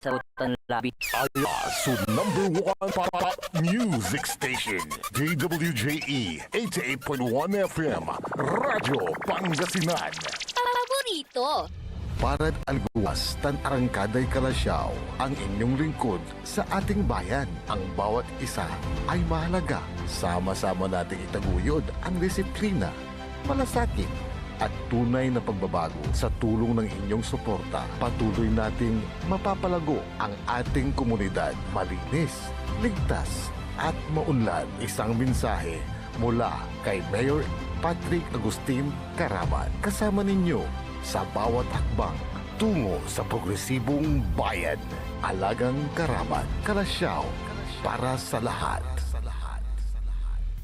Sautan labi. Ayasu #1 pop music station. DWJE 88.1 FM. Radyo Pangasinan. Paborito. Parad alguwas tan arangkaday kalasyaw ang inyong lingkod sa ating bayan. Ang bawat isa ay mahalaga. Sama-sama nating itaguyod ang disiplina, malasakit at tunay na pagbabago. Sa tulong ng inyong suporta, patuloy nating mapapalago ang ating komunidad. Malinis, ligtas at maunlad. Isang mensahe mula kay Mayor Patrick Agustin Caraman. Kasama ninyo sa bawat hakbang tungo sa progresibong bayan. Alagang Caraman, Kalasyaw, para sa lahat.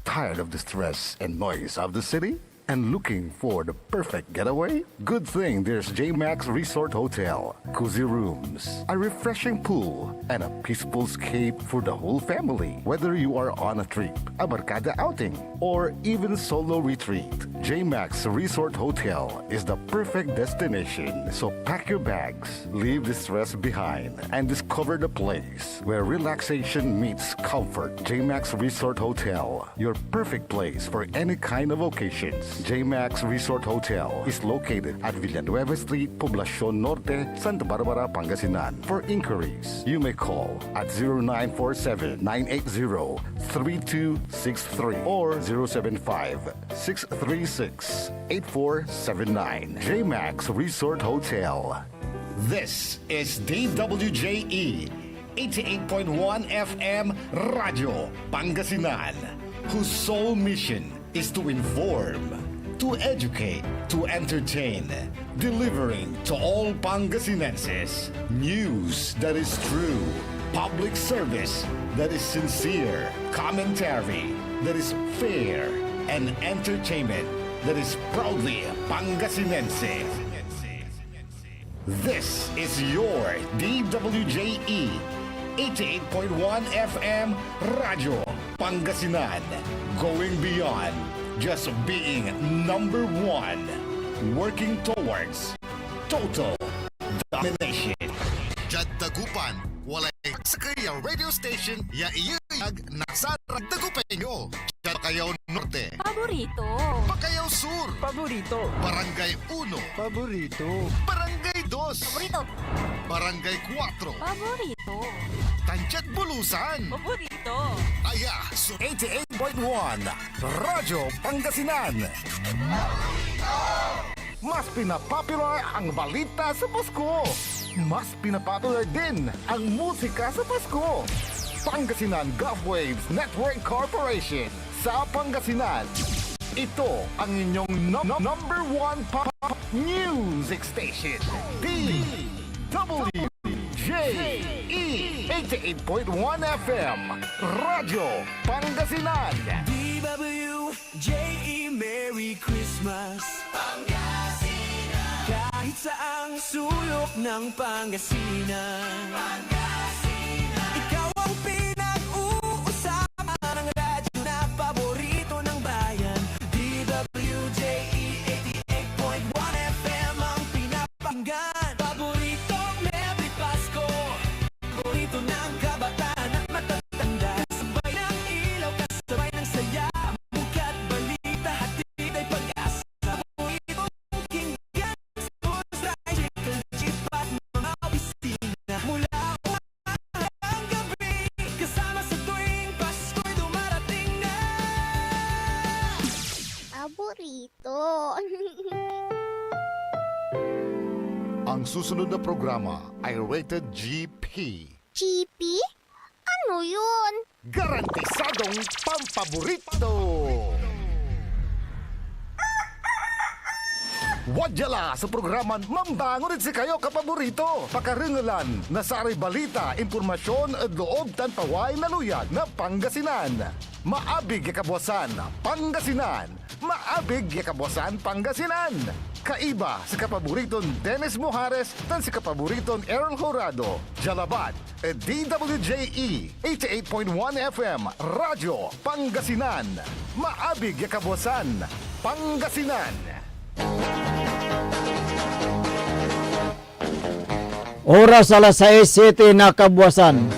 Tired of the stress and noise of the city? And looking for the perfect getaway? Good thing there's J-Max Resort Hotel. Cozy rooms, a refreshing pool, and a peaceful escape for the whole family. Whether you are on a trip, a barkada outing, or even solo retreat, J-Max Resort Hotel is the perfect destination. So pack your bags, leave the stress behind, and discover the place where relaxation meets comfort. J-Max Resort Hotel, your perfect place for any kind of occasions. J-Max Resort Hotel is located at Villanueva Street, Poblacion Norte, Santa Barbara, Pangasinan. For inquiries, you may call at 0947-980-3263 or 075-636-8479. J-Max Resort Hotel. This is DWJE 88.1 FM Radio Pangasinan, whose sole mission is to inform, to educate, to entertain, delivering to all Pangasinenses news that is true, public service that is sincere, commentary that is fair, and entertainment that is proudly Pangasinense. This is your DWJE 88.1 FM Radio Pangasinan, going beyond just being number one, working towards total domination. Jad Dagupan, walay sakaya radio station, ya iyag nasarag Dagupenyo. Jad Pacayao Norte, Paborito. Pacayao Sur, Paborito. Barangay 1, Paborito. Barangay 2, Paborito. Barangay 4, Paborito. Tanchat Bulusan, Paborito. Aya, Sur 88.1 Radyo Pangasinan. Mas pinapopular ang balita sa Pasko. Mas pinapopular din ang musika sa Pasko. Pangasinan Golfwaves Network Corporation sa Pangasinan. Ito ang inyong number one pop music station. DWJE 88.1 FM Radyo Pangasinan. DWJE Merry Christmas Pangasinan. Kahit saang sulok ng Pangasinan, ikaw ang pinag-uusapan ng radyo na paborito ng bayan. DWJE 88.1 FM ang pinapakinggan. Paboritong Merry Pasko, paborito ng kabataan at matatanda. Sabay ng ilaw, kasabay ng saya, mukat balita, hatid ay pag-asa. Paboritong kinggan, sports, tricycle, jeep at mga opisina. Mula umaga hanggang gabi, kasama sa tuwing Pasko'y dumarating na. Paborito. Ang susunod na programa ay rated GP. GP? Ano yun? Garantisadong pampaborito! Wadyala sa programan Mambangon si kayo kapaborito. Pakaringalan na saray balita, impormasyon at loob tanpaway na luyag na Pangasinan. Maabig yakabwasan Pangasinan. Maabig yakabwasan Pangasinan. Kaiba sa kapaboriton Dennis Mujares tan si kapaboriton Errol Horado. Jalabat at DWJE 88.1 FM Radyo Pangasinan. Maabig yakabwasan Pangasinan. Oras alas 6:07 na kabuwasan.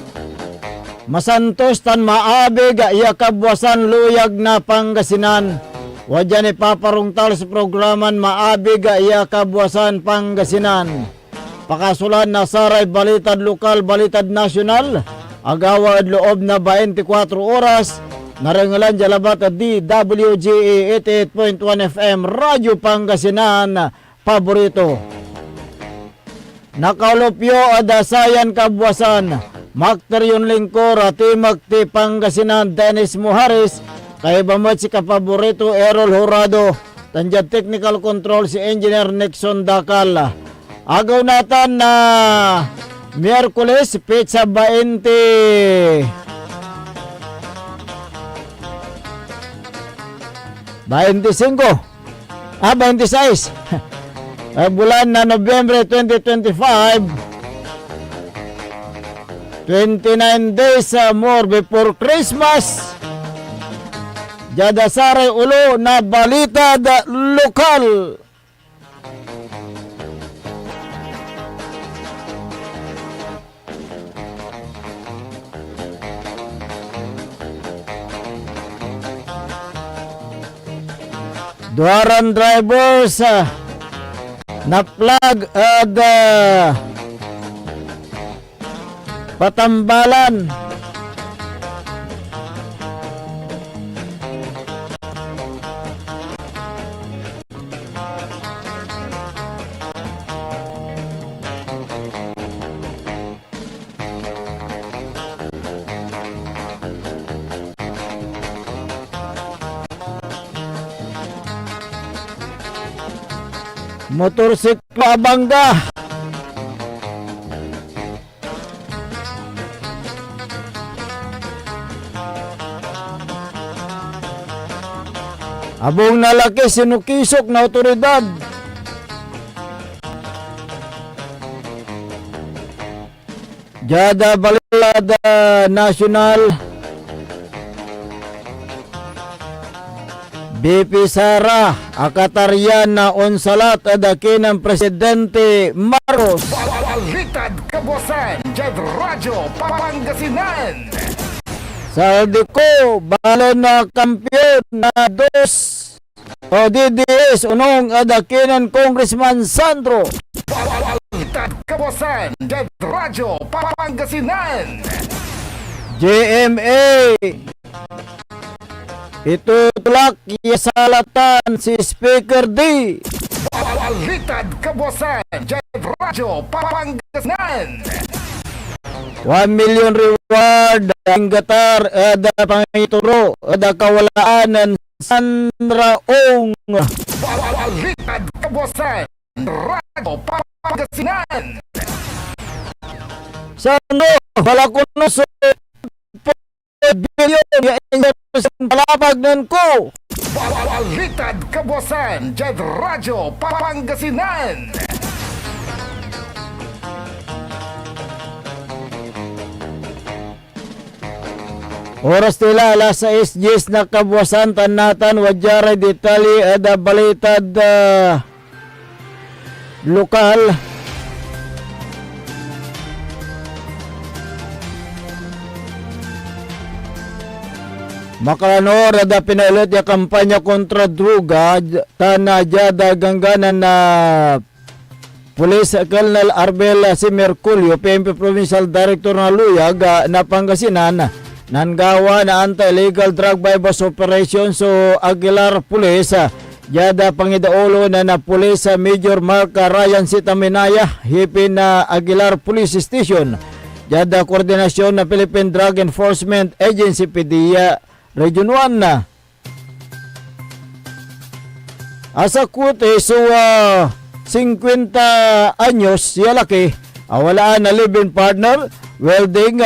Masantos tan maabig iya kabuwasan luyag na Pangasinan. Wadya ni paparungtal sa programan maabig iya kabuwasan Pangasinan. Pakasulan na saray balitad lokal, balitad nasyonal. Agawad loob na 24 oras. Narangalan jalabat at DWGE 88.1 FM Radyo Pangasinan paborito. Nakaulopyo adasayan kabuwasan. Makteryon lingkor at Magti Pangasinan Dennis Muharis. Kay bamot si kapaborito Errol Horado. Tanjad technical control si Engineer Nixon Dakal. Agaw natan na Miyerkules, Pizza 20. 26. 26. Bulan na Nobyembre 2025. 29 days more before Christmas. Jadasare ulo na balita lokal. Duaran drivers na flag at patambalan. Motorsiklo abangga. Abong nalaki sinukisok na otoridad. Jada balada nasyonal. BP Sara akataryan na onsalat adakin ng Presidente Marcos. Balitad kabuwasan, Jed Radyo Pangasinan. Saldico, balo na kampiyon na dos o DDS unong adakinan Congressman Sandro. Balitad kabuwasan, Jed Radyo Pangasinan. JMA itutulak yasalatan si Speaker D. Balitad kabuwasan, Jed Radyo Pangasinan. 1 million reward ang gatar ada pangituro ada kawalaan ng Sandra Ong. Balitad kabuwasan, Radyo Pangasinan. Sandro, balakuno sa bilyon yung palapag nun ko. Balitad kabuwasan, Jed Radyo Pangasinan. Oras nila alas 6:10 na kabuwasan tanatan wadyara detali ada balitad lokal. Makanor ada pinailit ya kampanya kontra druga tanajada gangganan na Police Colonel Arbel si Merculio, PNP Provincial Director na Luyag na Pangasinan. Nanggawa na anti-illegal drug bypass operation so Aguilar Police. Yada pangidaulo na Police Major Mark Ryan Sitaminaya, hipin na Aguilar Police Station. Yada koordinasyon na Philippine Drug Enforcement Agency PDEA Region 1 na. Asa kute so 50 anyos siya laki, awalaan na live-in partner, welding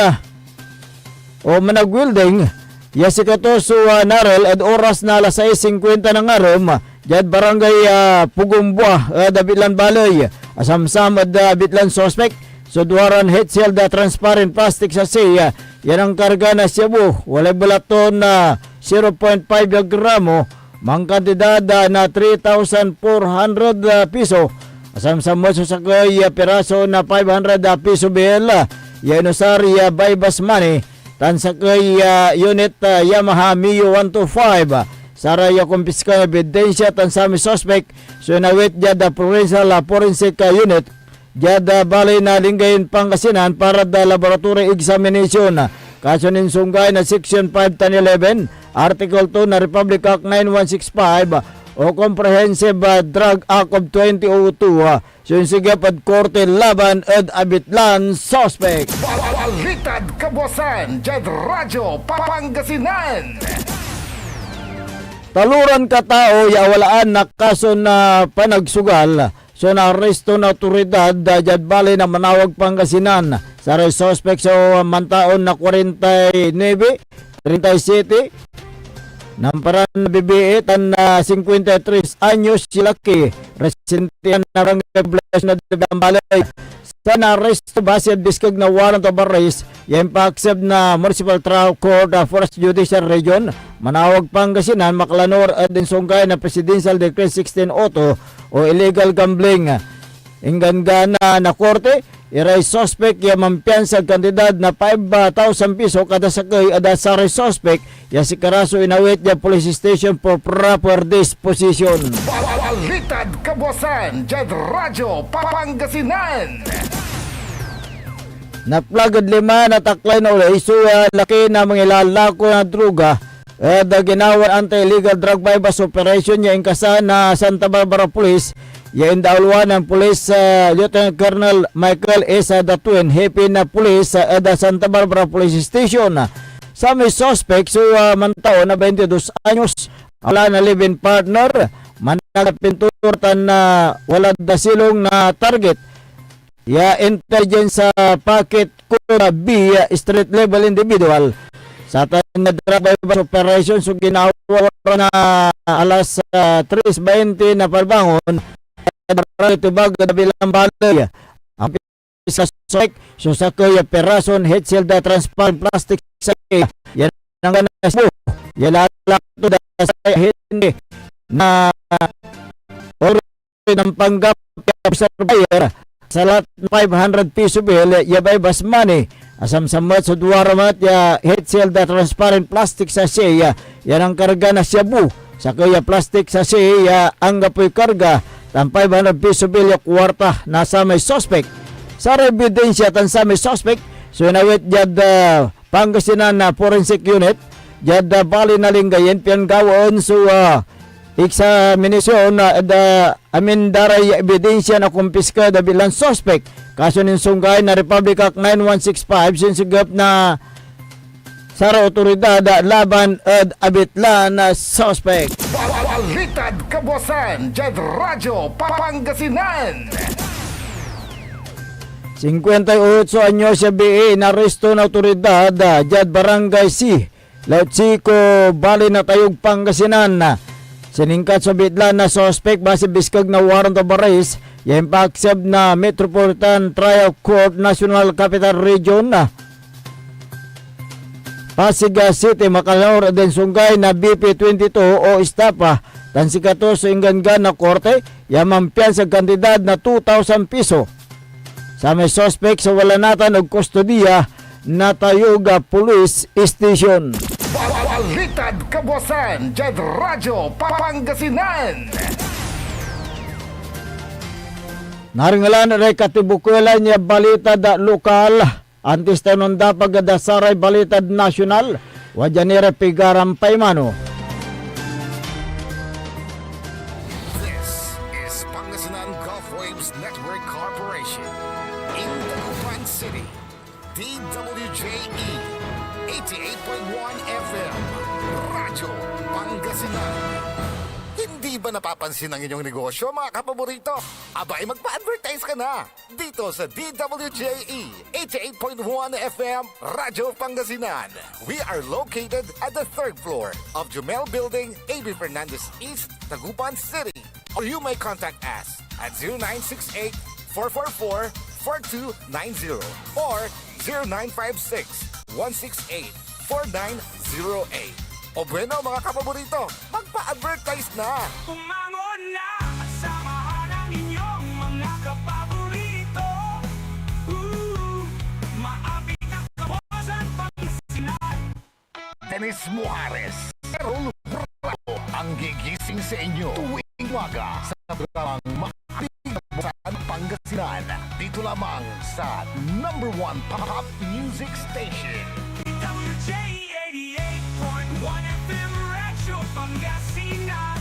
o manag-welding. Yasikato so narel at oras na alas 6:50 ng arom, jad barangay Pugumbwa, Dabilan Baloy, asamsam at Bitlan suspect. So duwaran hit seal da transparent plastic sa siya, yan ang karga na Cebu, walay balaton na 0.5 gramo, mang kantidad na 3,400 piso Asam sa mo sa sakay piraso na 500 piso bill ya inusar ya bypass money tan sakay unit Yamaha Mio 125 sara ya kumpiska ebidensya tan sa mi suspect so nawit jada provincial forensic unit jada balay na Lingayen Pangasinan para da laboratory examination kaso nin sunggay na section 5 tan 11 article 2 na Republic Act 9165 o Comprehensive Drug Act of 2002 sinsigapad korte laban ed abitlan suspect. Balitad kabosan, Jed Radyo, Pangasinan. Taluran ka tao yawalaan na kaso na panagsugal so na aresto na otoridad jad bali na Manawag Pangasinan sa suspect so mantaon na 49 37 Namparan na BBE tan 53 anyos silaki residente na barangay Blas na Balay sa na-arresto base biskag na warrant of arrest yung pa-accept na Municipal Trial Court First Judicial Region Manawag Pangasinan Maklanor at din sunggay na Presidential Decree 16-auto o illegal gambling inggan-gana na korte iray suspect ya mampiyansa kantidad na 5,000 piso kada sakay ada sa suspect ya si Karaso inawit ya police station for proper disposition. Balitad kabosan, Jed Radyo, Pangasinan. Naplagad 5 na taklay na ulay so laki na mga ilalako na druga da ginawa anti-illegal drug bypass operation ya ingkasa na Santa Barbara Police ya indawalwa ng Police Lieutenant Colonel Michael S. Datuin happy na Police da Santa Barbara Police Station sa may suspect so mantao na 22 anyos wala na live-in partner managapintur tan na wala dasilong na target ya intelligence sa packet ko na B street level individual sa tan na drug bypass operation so ginawa na alas 3:20 na parbangon ito bago na bilang balay ang sa suspect so sa kaya perason head shield na transparent plastic sa yan ang ganas mo yan lalak to da sa hindi na or ng panggap sa buyer sa lahat 500 piso bill yabay bas money asam samat sa duwaramat ya head shield na transparent plastic sa siya yan ang karga na shabu sa kaya plastic sa siya ang gapoy karga tan 500 piso bill ya kwarta nasa may suspect sa ebidensya tan sa may suspect so nawit jad Pangasinan na forensic unit jad bali na Lingayen piangawon so examination amin daray ebidensya na kumpiska da bilang suspect kaso nin sunggay na Republic Act 9165 sinsigap na sara otoridad laban ed abitlan na suspect. Balitad kabosan, Jed Radyo, Pangasinan. 58 anyos sa BE na resto na otoridad jad Barangay C Lautsiko bali na Tayog Pangasinan siningkat sa bitlan na suspect base biskag na warrant of arrest yung pa-accept na Metropolitan Trial Court National Capital Region Pasig City Makalor den sunggay na BP22 o Istapa tan si 14 inggan na korte yamampian sa kantidad na 2,000 piso sa may suspect sa wala natan og kustodiya na Tayog Police Station. Balitad kabosan, Jed Radyo, Pangasinan. Naringalan ray katibukulan niya balita da lokal antes tanon da pagadasaray balitad nasyonal wajanira pigaram paymano. This is Pangasinan Gulf Waves Network Corporation in Dagupan City. DWJE 88.1 FM Radyo Pangasinan. Hindi ba napapansin ang inyong negosyo, mga kapaborito? Abay, magpa-advertise ka na dito sa DWJE 88.1 FM Radyo Pangasinan. We are located at the 3rd floor of Jumel Building, AB Fernandez East, Dagupan City. Or you may contact us at 0968-444-4290 or 0956-168-4908. O bueno, mga kapaborito, magpa-advertise na! Umangon na at samahan ang inyong mga Dennis Muares, Errol Bravo, ang gigising sa inyo tuwing umaga sa programang Maaring Pangasinan. Dito lamang sa number 1 pop music station. WJ 88.1 FM Radyo Pangasinan.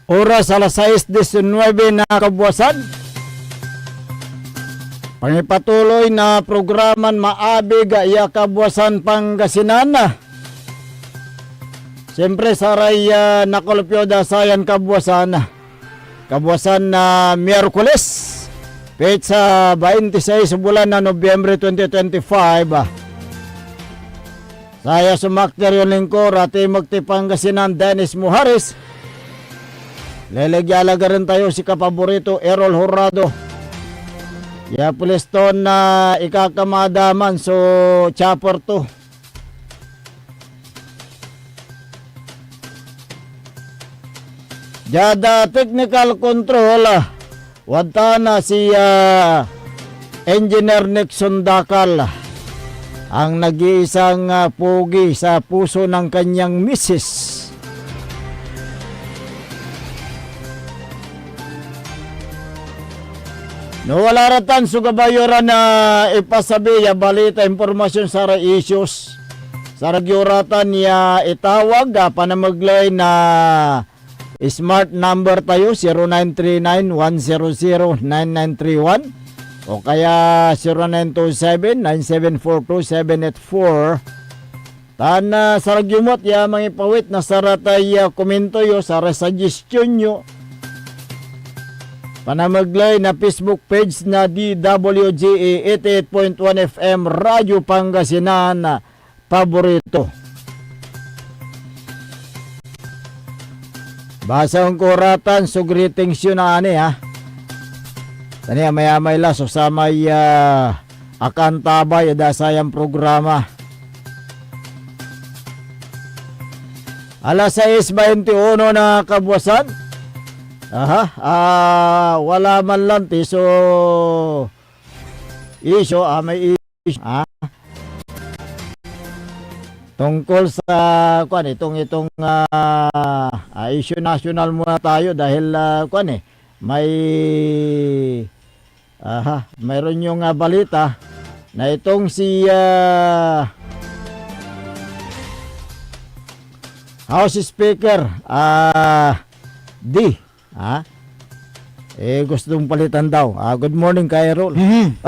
Oras alas 6:19 na kabuwasan. Pangipatuloy na programan maabig iya kabuwasan Pangasinan. Siyempre saray nakolopyo da sayan kabuwasan. Kabuwasan na Miyerkules. Petsa 26 bulan na Nobyembre 2025. Saya sumakter yung lingkor at imagti Pangasinan Dennis Muares. Lelegyalaga rin tayo si kapaborito Errol Horado. Ya puliston na ikakamadaman so chopper to. Jada technical control. Wadta na si Engineer Nixon Dakal. Ang nag-iisang pugi sa puso ng kanyang misis. No wala ratan sugabayoran na ipasabi ya balita impormasyon sa issues sa ragyuratan ya itawag panamaglay na smart number tayo 0939-100-9931 o kaya 0927-9742-784 tana sa ragyumot ya mga ipawit na saratay komento yo sa suggestion nyo panamaglay na Facebook page na DWGA 88.1 FM Radyo Pangasinan paborito. Basa ang kuratan so greetings yun na ani ha. Taniya maya-may laso sa may akantabay dasayang programa. Alas 6:21 na kabuwasan. Wala man lang so issue may issue tungkol sa itong issue national muna tayo dahil may mayroon yung balita na itong si House Speaker D gustong palitan daw. Good morning kay Errol. Good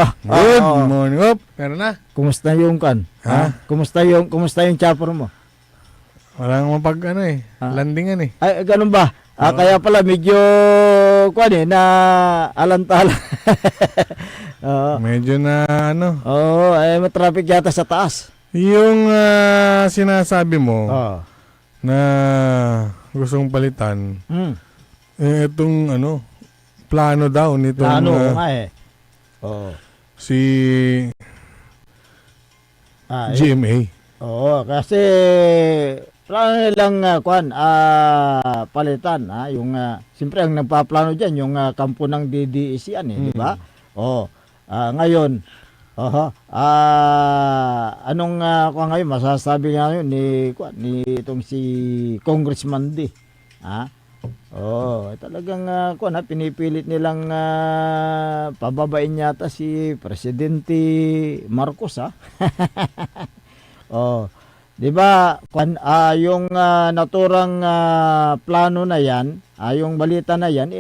morning. Meron na. Kumusta yung kan? Kumusta yung chopper mo? Wala nga mapag landingan Ay ganun ba? Kaya pala medyo na alantala. Medyo na matraffic yata sa taas. Yung sinasabi mo na gustong palitan. Itong plano daw nitong si GMA. Oo, kasi plano nilang palitan yung siyempre ang nagpaplano diyan yung kampo ng DDEC di ba? Ngayon, anong kung ngayon masasabi nga ngayon ni itong si Congressman D. Talagang pinipilit nilang pababain yata si Presidente Marcos, ha. Di ba yung naturang plano na yan, yung balita na yan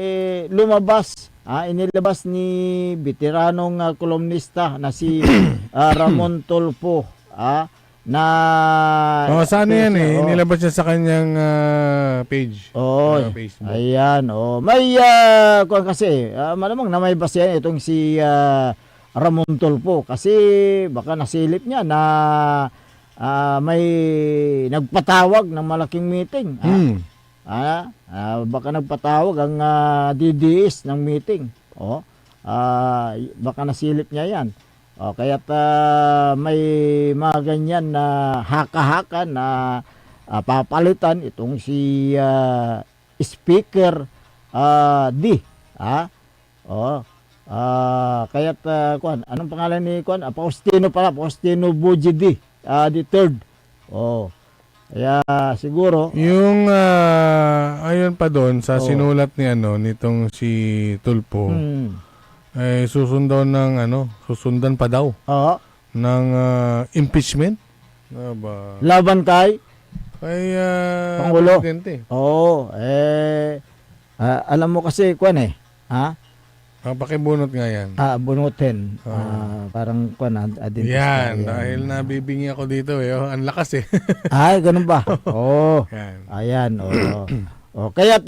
lumabas, inilabas ni veteranong kolumnista na si Ramon Tulfo, na saan yan nilabas niya sa kanyang page. Facebook. Ayan, may kasi malamang na may basehan itong si Ramon Tulfo kasi baka nasilip niya na may nagpatawag ng malaking meeting. Baka nagpatawag ang DDS ng meeting. Baka nasilip niya yan. Kaya't may mga ganyan na haka-haka na papalitan itong si Speaker D. Kaya't anong pangalan ni Faustino Buji D. The third. Kaya siguro yung ayon pa doon sa sinulat ni nitong si Tulfo. Susundan pa daw ng impeachment laban kay Pangulo. Presidente. Alam mo kasi Pakibunot nga yan. Bunutin. Parang Yan, dahil nabibingi ako dito ang lakas Ay, ganun ba? Yan. Ayan, kaya't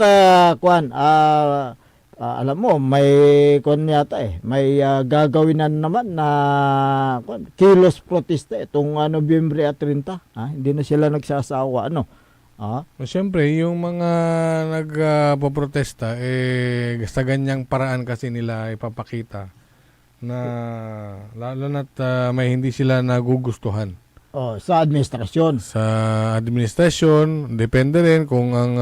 alam mo, may yata may gagawin na naman na kilos protesta itong Nobyembre 30. Hindi na sila nagsasawa, Siyempre, yung mga nagpoprotesta, sa ganyang paraan kasi nila ipapakita na lalo na't may hindi sila nagugustuhan. Sa administrasyon. Sa administrasyon, depende rin kung ang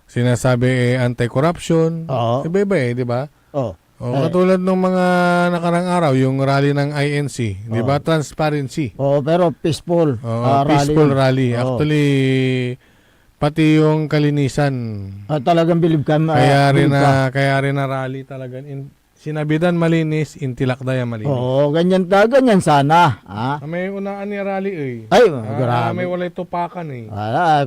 sinasabi anti-corruption. Iba-iba di ba? Katulad ng mga nakarang araw, yung rally ng INC, di ba? Transparency. Pero peaceful peaceful rally. Actually, pati yung kalinisan. Talagang believe ka. Kaya rin na rally talaga. Sinabidan malinis, intilakday ang malinis. Ganyan sana. May unaan ni rally Ay, grabe. may walay tupakan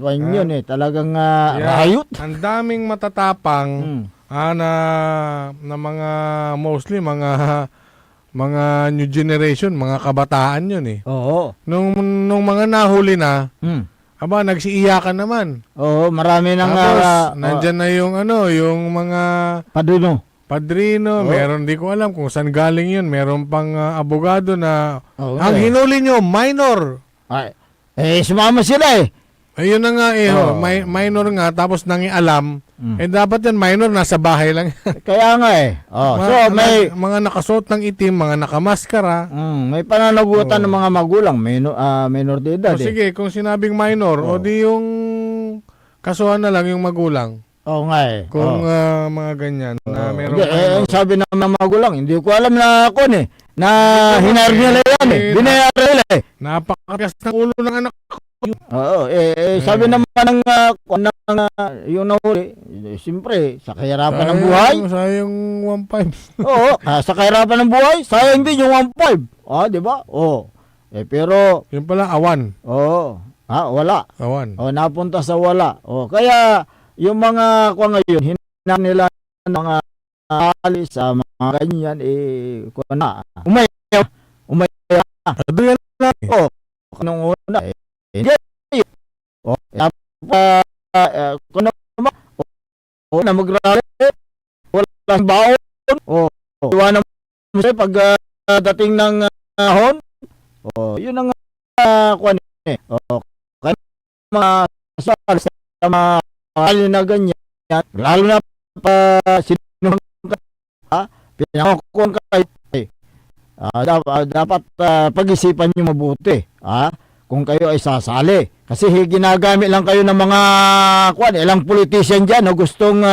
Yun talagang riot. Ang daming matatapang na mga mostly mga new generation, mga kabataan yun Nung mga nahuli na, nagsiiyakan naman. Marami nang nandyan na yung yung mga padrino, meron, di ko alam kung saan galing yun. Meron pang abogado na ang hinuli nyo, minor. Sumama sila Ayun na nga minor nga, tapos nangialam. Dapat yan minor, nasa bahay lang. Kaya nga so may mga nakasuot ng itim, mga nakamaskara. may pananagutan ng mga magulang, minor de edad. Sige, kung sinabing minor, o di yung kasuhan na lang yung magulang. Kung mga ganyan na meron sabi ng mga magulang, hindi ko alam na na hinayar nila yan binayar nila napakatigas ng ulo ng anak ko. Sabi naman ng yung nahuli, siyempre sa kahirapan ng buhay. Sayang 1.5. Sa kahirapan ng buhay, sayang din yung 1.5. Di ba? Pero yun pala, awan. Wala. Awan. Napunta sa wala. Kaya yung mga ngayon, hinang nila ng mga alis sa mga ganyan, umaya. Adrian lang. Nung una, hindi. Na mag-rally, walang baon. Iwanan mo siya pag dating ng hon. Yun ang kaya mga sa mga na ganyan, lalo na sinunod pinakakuha dapat pag-isipan nyo mabuti kung kayo ay sasali. Kasi ginagamit lang kayo ng mga ilang politician dyan na gustong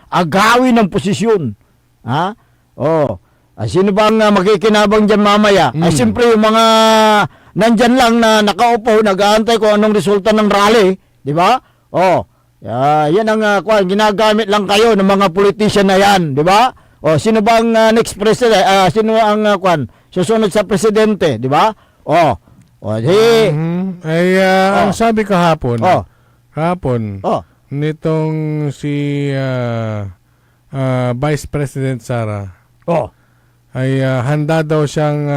agawin ng posisyon. Sino bang makikinabang dyan mamaya? Siyempre yung mga nandyan lang na nakaupo, nag-aantay kung anong resulta ng rally. Di ba? Yan ang ginagamit lang kayo ng mga politician na yan. Di ba? Sino bang next president? Sino ang susunod sa presidente? Di ba? Ang sabi kahapon, nitong si Vice President Sara, ay handa daw siyang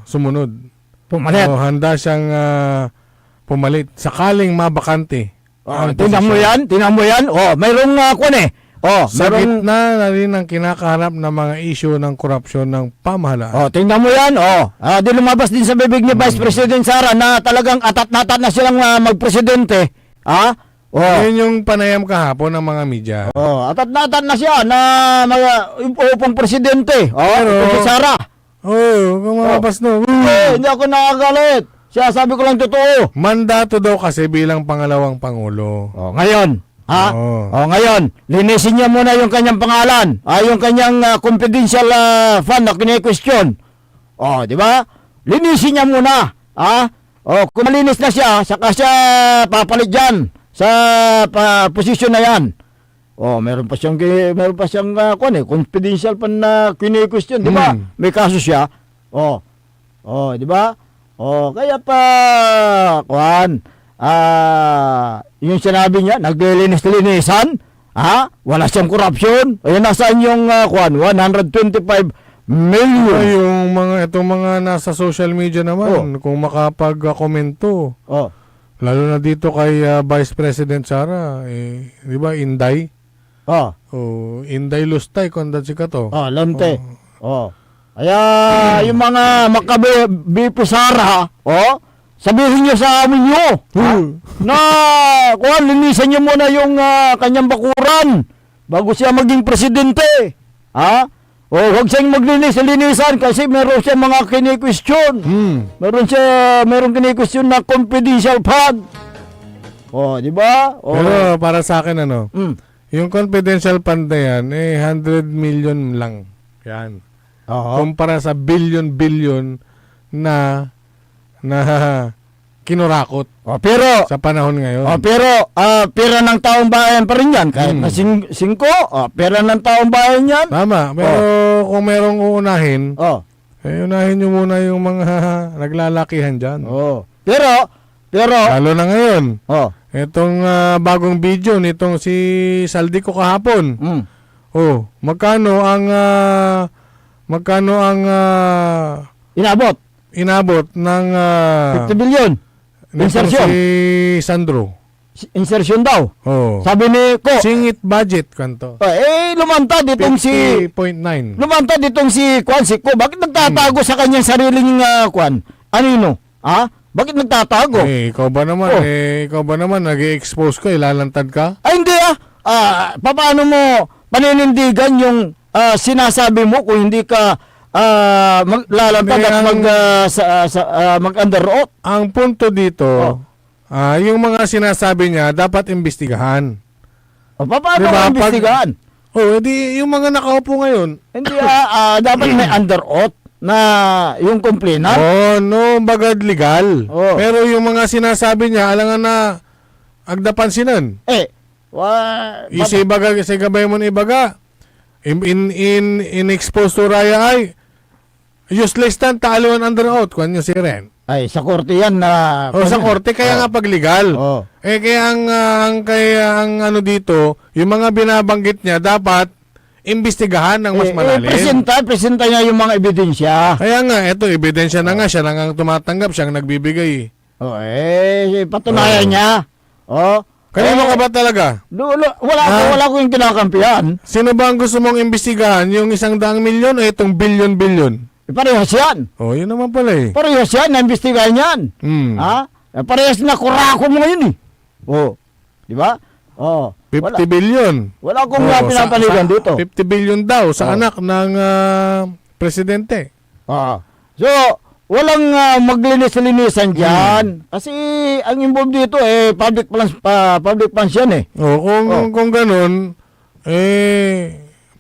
sumunod. Pumalit. Handa siyang pumalit sakaling mabakante. Tingnan mo yan. Mayroong Sa mayroong gitna na rin ang kinakaharap ng mga issue ng korupsyon ng pamahalaan. tingnan mo yan. Di lumabas din sa bibig ni Vice President Sara na talagang atat na silang magpresidente. Yun yung panayam kahapon ng mga media. Atat na siya na upong presidente. Si Sara. Kung mababas no. Hindi ako nakagalit. Siya sabi ko lang totoo. Mandato daw kasi bilang pangalawang pangulo. Ngayon. Ngayon, linisin niya muna yung kanyang pangalan. Yung kanyang confidential fund na kine-question. Di ba? Linisin niya muna. Kung malinis na siya, saka siya papalit dyan sa posisyon na yan. Meron pa siyang confidential fund na kine-question, di ba? May kaso siya. Di ba? Kaya pa yung sinabi niya, naglilinis-linisan, wala siyang korupsyon. Nasaan yung 125 million? Itong mga nasa social media naman, kung makapag-komento. Lalo na dito kay Vice President Sara, di ba, Inday? Inday Lustay, kung si Kato. Lante. Kaya yung mga makabipo Sara, sabihin niyo sa amin niyo na linisan niyo muna yung kanyang bakuran bago siya maging presidente. Huwag siyang maglinis-linisan kasi meron siya mga kini-question. Meron kini-question na confidential fund. Di ba? Pero para sa akin, yung confidential fund na yan, 100 million lang. Yan. Kumpara sa billion na kinurakot pero sa panahon ngayon. Pero pera ng taong bayan pa rin yan. Kahit na 5, pera ng taong bayan yan. Tama. Pero kung merong uunahin, unahin nyo muna yung mga naglalakihan dyan. Pero lalo na ngayon. Itong bagong video nitong si Saldico kahapon. Magkano ang inabot ng 50 billion. Insertion. Si Sandro. Insertion daw. Sabi ni Ko. Singit budget kanto. Lumantad itong si 50.9. Lumantad itong si Ko. Bakit nagtatago sa kanyang sariling Anino? Bakit nagtatago? Ikaw ba naman nag-i-expose ka, ilalantad ka? Hindi paano mo paninindigan yung sinasabi mo kung hindi ka lalantad at mag-under oath? Ang punto dito, yung mga sinasabi niya dapat imbestigahan. Paano mo imbestigahan? Edi yung mga nakaupo ngayon. Hindi dapat may under oath na yung complainant. Bagad legal. Pero yung mga sinasabi niya, alangan na agdapansinan. Isi gabay mo na ibaga. In expose to raya ay useless tan taluan under oath kung nyo si Ren. Sa korte yan na... sa korte, kaya nga pag legal. Kaya ang ano dito, yung mga binabanggit niya, dapat imbestigahan ng mas malalim. Presenta niya yung mga ebidensya. Kaya nga, eto, ebidensya na nga, siya na nga tumatanggap, siyang nagbibigay. Patunayan niya. Kanino ka ba talaga? Wala ko yung kinakampihan. Sino ba ang gusto mong imbestigahan? Yung 100 milyon o itong bilyon-bilyon? Parehas yan. Yun naman pala Parehas yan, na-imbestigahan yan. Parehas na kurako mo ngayon Di ba? 50 billion. Wala akong pinapaligan dito. 50 billion daw sa anak ng presidente. So, walang maglinis-linisan dyan. Kasi ang involved dito public funds yan Kung ganun,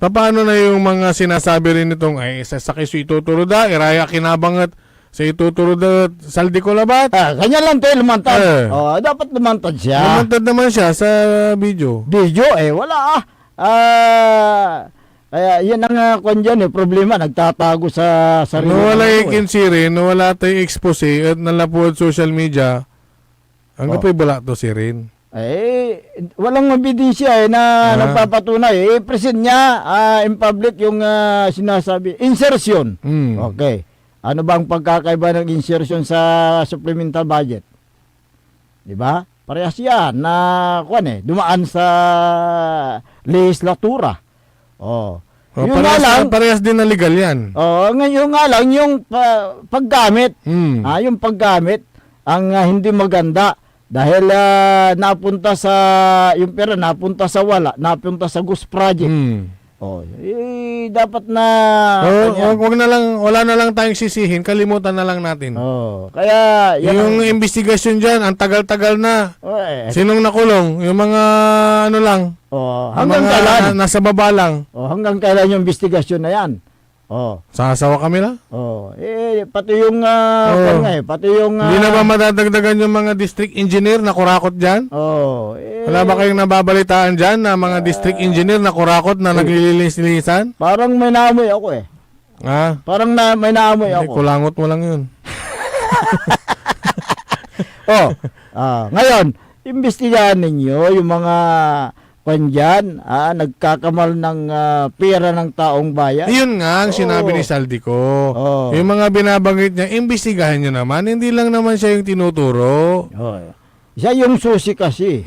paano na yung mga sinasabi rin nitong ay sasakay si ituturo da, iraya kinabangat sa ituturo da saldi ko labat. Kanya lang tayo lumantad. Eh. Dapat lumantad siya. Lumantad naman siya sa video. Video, wala kaya yan ang kwan dyan, problema, nagtatago sa sarili. Nawala yung kinsirin, nawala tayong expose at nalapuan social media. Ang kapay bala to si Rin. Walang ebidensya na nagpapatunay. Present niya in public yung sinasabi. Insertion. Okay. Ano bang pagkakaiba ng insertion sa supplemental budget? Di ba? Parehas yan na dumaan sa legislatura. Yung nga lang, parehas din na legal yan. ngayon nga lang yung paggamit. Yung paggamit ang hindi maganda dahil napunta sa yung pera napunta sa napunta sa ghost project. Dapat na wag na lang, wala na lang tayong sisihin, kalimutan na lang natin. Kaya yung investigasyon diyan, ang tagal-tagal na. Sinong nakulong? Yung mga ano lang. Hanggang mga kailan? nasa baba lang. Hanggang kailan yung investigasyon na yan? Sasawa kami lang. Pati yung pati yung Hindi na ba madadagdagan yung mga district engineer na kurakot diyan? Wala ba kayong nababalitaan diyan na mga district engineer na kurakot na naglililis-lilisan? Parang may naamoy ako Parang may naamoy Hindi, ako. kulangot mo lang yun. Ngayon, imbestigahan ninyo yung mga dyan, nagkakamal ng pera ng taong bayan. Yun nga ang sinabi ni Saldi ko. Yung mga binabanggit niya, imbestigahan nyo naman. Hindi lang naman siya yung tinuturo. Siya yung susi kasi.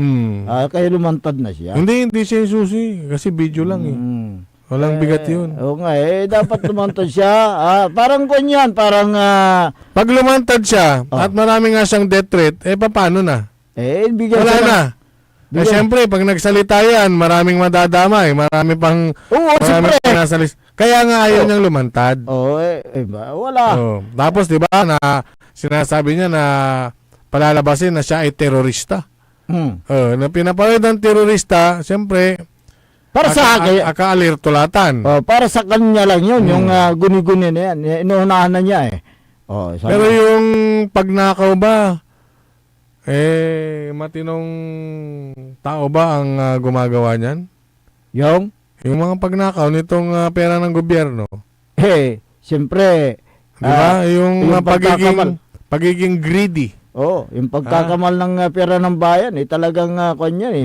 Kaya lumantad na siya. Hindi siya yung susi. Kasi video lang Walang bigat yun. Oo nga dapat lumantad siya. Parang ganyan, parang pag lumantad siya at marami nga siyang death threat, paano na? bigyan Wala siya na. Siyempre, pag nagsalita yan, maraming madadamay, marami pang nasalis. Kaya nga ayaw niyang lumantad. Wala. Tapos, di ba, na sinasabi niya na palalabasin na siya ay terorista. Na pinapalad ng terorista, siyempre, Para sa akin, aka-alertulatan. para sa kanya lang yun, yung guni-guni na yan. Inuunahan na niya Pero yung pagnakaw ba, matinong tao ba ang gumagawa niyan? Yung mga pagnakaw nitong pera ng gobyerno. siyempre, Di ba? Yung pagiging greedy. yung pagkakamal ng pera ng bayan, talagang kanyan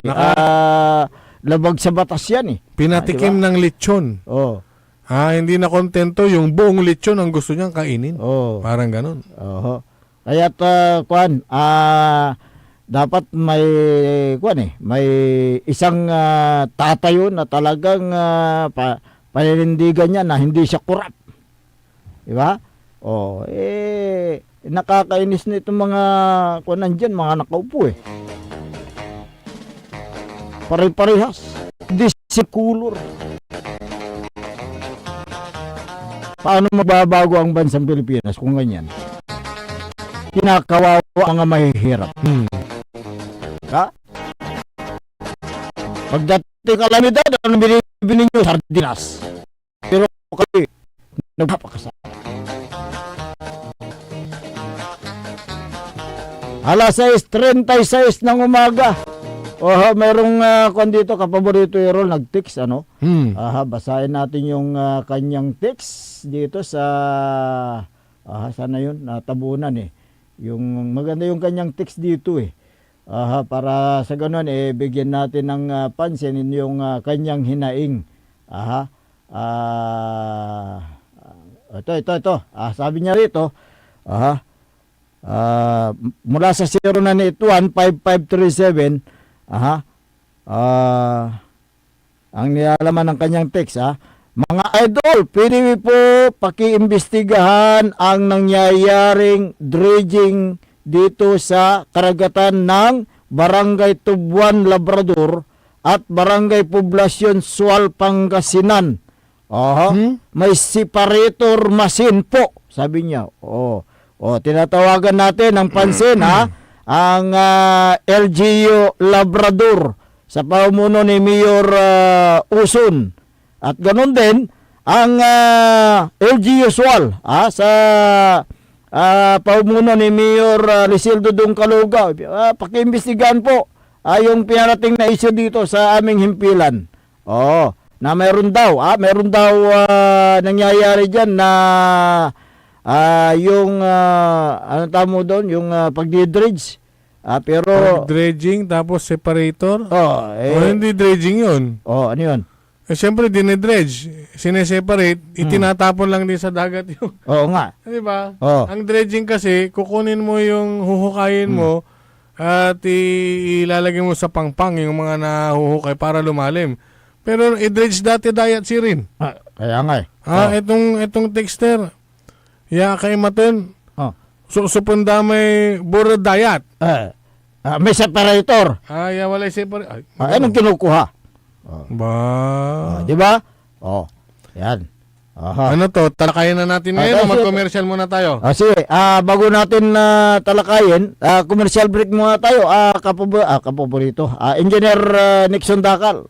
labag sa batas yan Pinatikim ng lechon. Hindi na kontento, yung buong lechon ang gusto niyang kainin. Parang ganun. Kaya dapat may may isang tatayo na talagang paninindigan niya na hindi siya kurap. Di ba? Nakakainis na itong mga nandiyan, mga nakaupo Pare-parehas. Disikulor. Paano mababago ang bansang Pilipinas kung ganyan? Kinakawawa ang mga mahihirap. Pagdating kalamidad, ano binibili nyo? Sardinas. Pero kayo, nagpapakasal. Alas 6:36 ng umaga. Merong dito kapaborito Errol nag-text basahin natin yung kanyang text dito sa sana yun natabunan yung maganda yung kanyang text dito para sa ganun bigyan natin ng pansin yung kanyang hinaing. Ito. Sabi niya rito mula sa 0981-5537 ang nilalaman ng kanyang text mga idol, pwede po pakiimbestigahan ang nangyayaring dredging dito sa karagatan ng Barangay Tubuan, Labrador at Barangay Poblacion, Sual, Pangasinan. May separator machine po, sabi niya. Tinatawagan natin ng pansin ang LGU Labrador sa pamumuno ni Mayor Uson. At ganun din ang LG Usual sa paumuno ni Mayor Lisildo Dungkaluga. Pakiimbestigahan po yung pinarating na issue dito sa aming himpilan. Na meron daw nangyayari diyan na yung ano tamo doon, yung pagdi-dredge. Pero Dredging, tapos separator. o Hindi dredging yun. ano yun? Siyempre, dinedredge. Sineseparate, itinatapon lang din sa dagat yung... Oo nga. Di ba? Oo. Ang dredging kasi, kukunin mo yung huhukayin mo at ilalagay mo sa pangpang yung mga nahuhukay para lumalim. Pero i-dredge dati dayat si rin. Kaya nga eh. Itong texter. Ya kay maton. Oh. Supunda may buro dayat. May separator. Ya wala separate. Anong kinukuha? Ba. Di ba? Yan. Ano to? Talakayin na natin ngayon o mag-commercial muna tayo? Sige, bago natin talakayin, commercial break muna tayo. Kapaborito. Engineer Nixon Dakal.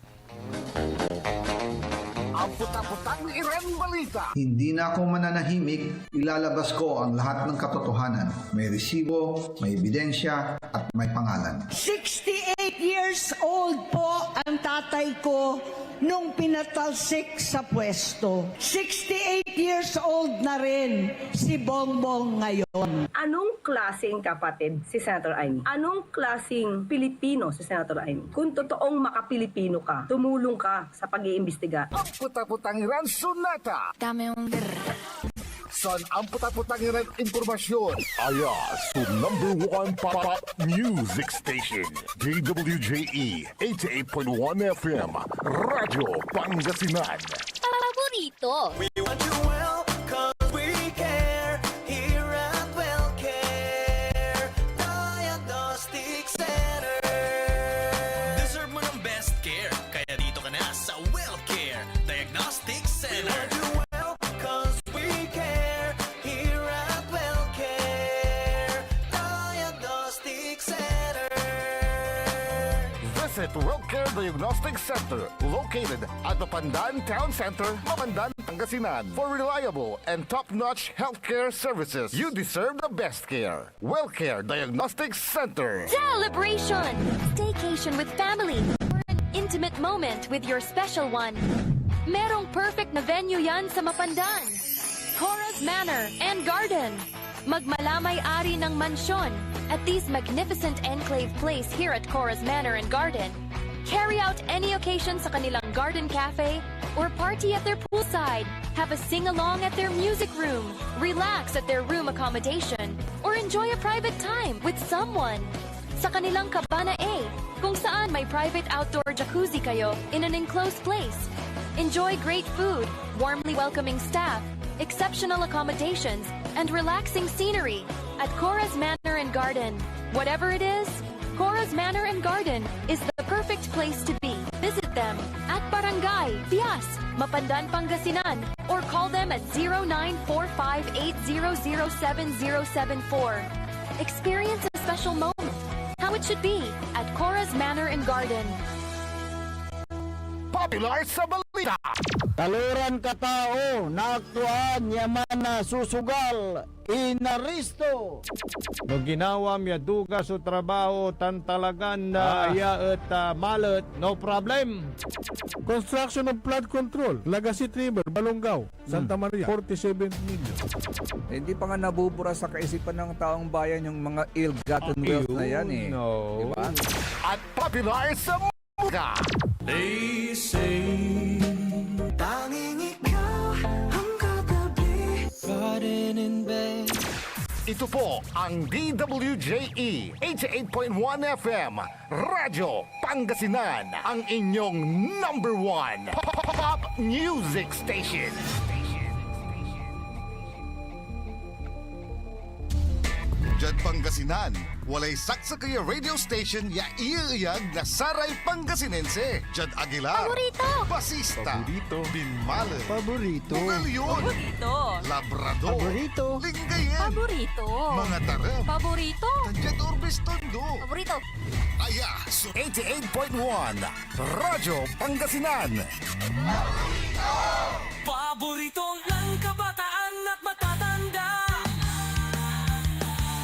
Ang puta-putang Iren Balita. Hindi na ako mananahimik, ilalabas ko ang lahat ng katotohanan. May resibo, may ebidensya, at may pangalan. 68 years old po ang tatay ko nung pinatalsik sa pwesto. 68 years old na rin si Bongbong ngayon. Anong klaseng kapatid si Senator Amy? Anong klaseng Pilipino si Senator Amy? Kung totoong makapilipino ka, tumulong ka sa pag-iimbestiga. Ang puta-putang Iren Sunata. Son ang puta-putang Iren Impormasyon. Aya sa #1 pop music station. DWJE 88.1 FM. Radyo Pangasinan. Paborito. We want you well, 'cause we care. Here at WellCare Diagnostic Center. Deserve mo ng best care, kaya dito ka na sa WellCare Diagnostic Center. We want you well, 'cause we care. Here at WellCare Diagnostic Center. Visit WellCare Diagnostic Center, located at Mapandan Town Center, Mapandan, Pangasinan. For reliable and top-notch healthcare services, you deserve the best care. WellCare Diagnostic Center. Celebration! Staycation with family or an intimate moment with your special one. Merong perfect na venue yan sa Mapandan. Cora's Manor and Garden. Magmalamay-ari ng mansyon at this magnificent enclave place here at Cora's Manor and Garden. Carry out any occasion sa kanilang garden cafe or party at their poolside. Have a sing-along at their music room. Relax at their room accommodation or enjoy a private time with someone. Sa kanilang Cabana A, kung saan may private outdoor jacuzzi kayo in an enclosed place. Enjoy great food, warmly welcoming staff, exceptional accommodations, and relaxing scenery at Cora's Manor and Garden. Whatever it is, Cora's Manor and Garden is the perfect place to be. Visit them at Barangay Pias, Mapandan, Pangasinan, or call them at 0945-800-7074. Experience a special moment, how it should be at Cora's Manor and Garden. Popular sa balita. Taluran katao, naaktuan, yaman na susugal, inaristo. No ginawa miya duga sa trabaho tan talagan na iya at malet, no problem. Construction of flood control, Lagasit River, Balongaw, Santa Maria, 47 million. Hindi pa nga nabubura sa kaisipan ng taong bayan yung mga ill-gotten wealth na yan eh. No. Diba? At popular sa mga. They say tanging ikaw ang katabi. Garden in bed. Ito po ang DWJE 88.1 FM Radyo Pangasinan, ang inyong #1 pop music station. Diyan Pangasinan, walay saksa kaya radio station ya iiyag na Saray Pangasinense. Diyan Aguilar, Paborito. Basista, Binmale, Bugalyon, Paborito. Labrador, Lingayen, Paborito. mga tarem, Paborito. Tandiyan Urbis Tondo. Paborito. Aya, so 88.1, Radyo Pangasinan. Paborito ng kabataan at matatanda.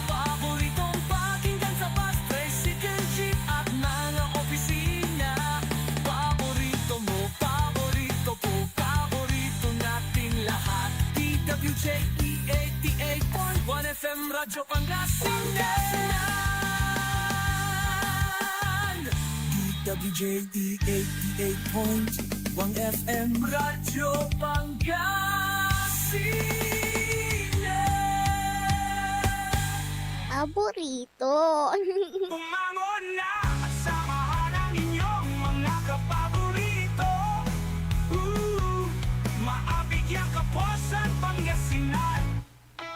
Paboritong pakinggan sa bus, tricycle, jeep at mga opisina. Paborito mo, paborito ko, paborito nating lahat. DWJ 88.1 FM Radyo Pangasinan. DWJ 88.1 FM Radyo Pangasinan. Paborito. Bumangon na at samahan ang inyong mga kapaborito. Maabigyan Kapuasan, Pangasinan.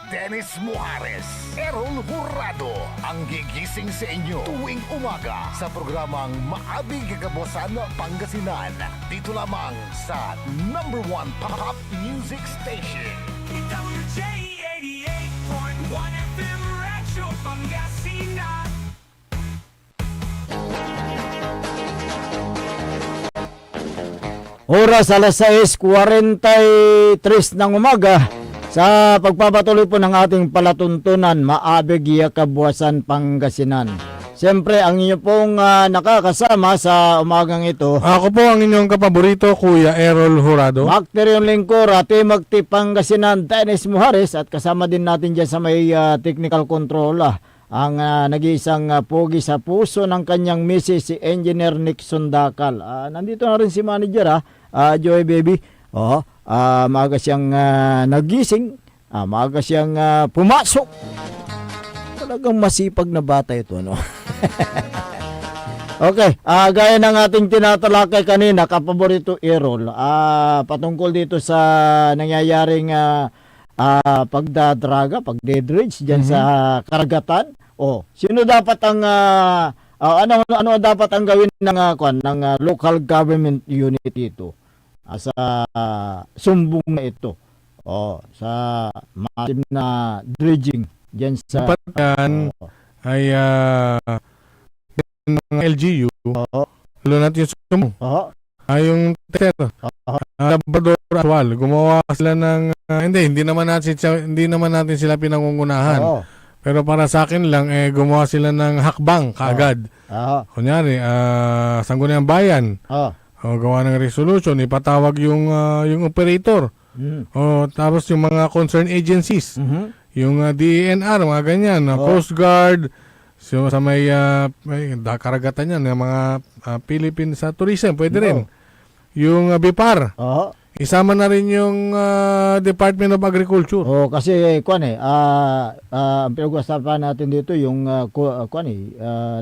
Dennis Muhares, Errol Hurado, ang gigising sa inyo tuwing umaga sa programang Maabig Kagabosan Pangasinan. Dito lamang sa #1 Pop Music Station. DWJ 88.1 FM Radyo Pangasinan. Oras alas 6:43 ng umaga. Sa pagpapatuloy po ng ating palatuntunan, Maabig Kabuasan Pangasinan. Siyempre, ang inyo pong nakakasama sa umagang ito, Ako po ang inyong kapaborito, Kuya Errol Hurado. Bakteryon Lingkor, Magti Pangasinan, Dennis Muhares, at kasama din natin dyan sa may technical control, ang nag-iisang pogi sa puso ng kanyang misis, si Engineer Nixon Dakal. Nandito na rin si manager, Joy Baby. Maaga siyang nagising, maaga siyang pumasok. Talagang masipag na bata ito, no? Okay, gaya ng ating tinatalakay kanina, kapaborito Errol, patungkol dito sa nangyayaring pagdadraga, pagdedredge dyan sa karagatan. Sino dapat ang ano dapat ang gawin ng local government unit dito sa sumbong na ito? Sa massive na dredging dyan sa Dapat yan ay mga LGU, lalo natin yung sumbong. Yung tester, Labrador Aswal, gumawa sila ng hindi naman natin sila pinangungunahan. Pero para sa akin lang gumawa sila ng hakbang kaagad. Kunyari, Sangguniang Bayan, gawa ng resolution, ipatawag yung operator. Tapos yung mga concerned agencies, yung DENR, mga ganyan, Coast Guard, so sa may karagatan yan, yung mga Philippine sa tourism, pwede rin. Yung BIPAR, isama na rin yung Department of Agriculture. Kasi ang pinag-usapan natin dito yung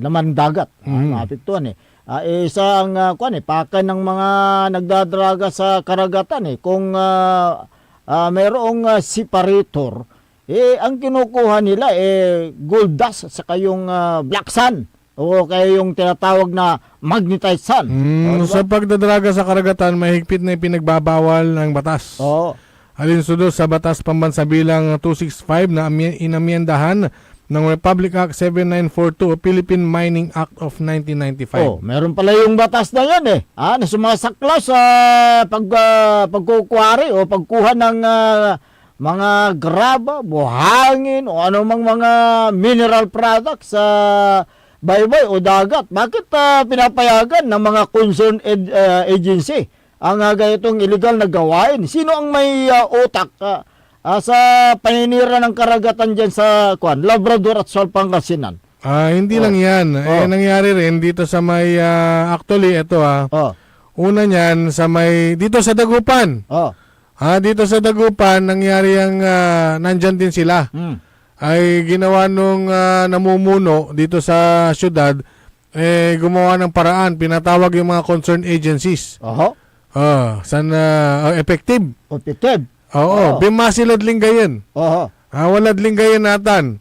laman dagat. Maapektuhan isang pakan ng mga nagdadraga sa karagatan kung mayroong separator, ang kinukuha nila gold dust sa kayong black sand o kaya yung tinatawag na magnetized sand. Diba? Sa pagdadraga sa karagatan, mahigpit na ipinagbabawal ng batas. Alinsunod sa Batas Pambansa bilang 265 na inamyendahan ng Republic Act 7942 o Philippine Mining Act of 1995. Meron pala yung batas na yan na sumasakla sa pagkukuwari o pagkuha ng mga graba, buhangin o anumang mga mineral products sa baybay o dagat. Bakit pinapayagan ng mga concerned agency ang ganitong illegal na gawain? Sino ang may utak sa paninira ng karagatan dyan sa Labrador at Pangasinan? Hindi lang yan. Nangyari rin dito sa may, actually, ito una niyan sa may, dito sa Dagupan. Dito sa Dagupan, nangyari ang, nandyan din sila. Ay ginawa nung namumuno dito sa syudad, gumawa ng paraan, pinatawag yung mga concerned agencies. Effective. Effective. Bimasilad linggayan. Walad linggayan natan.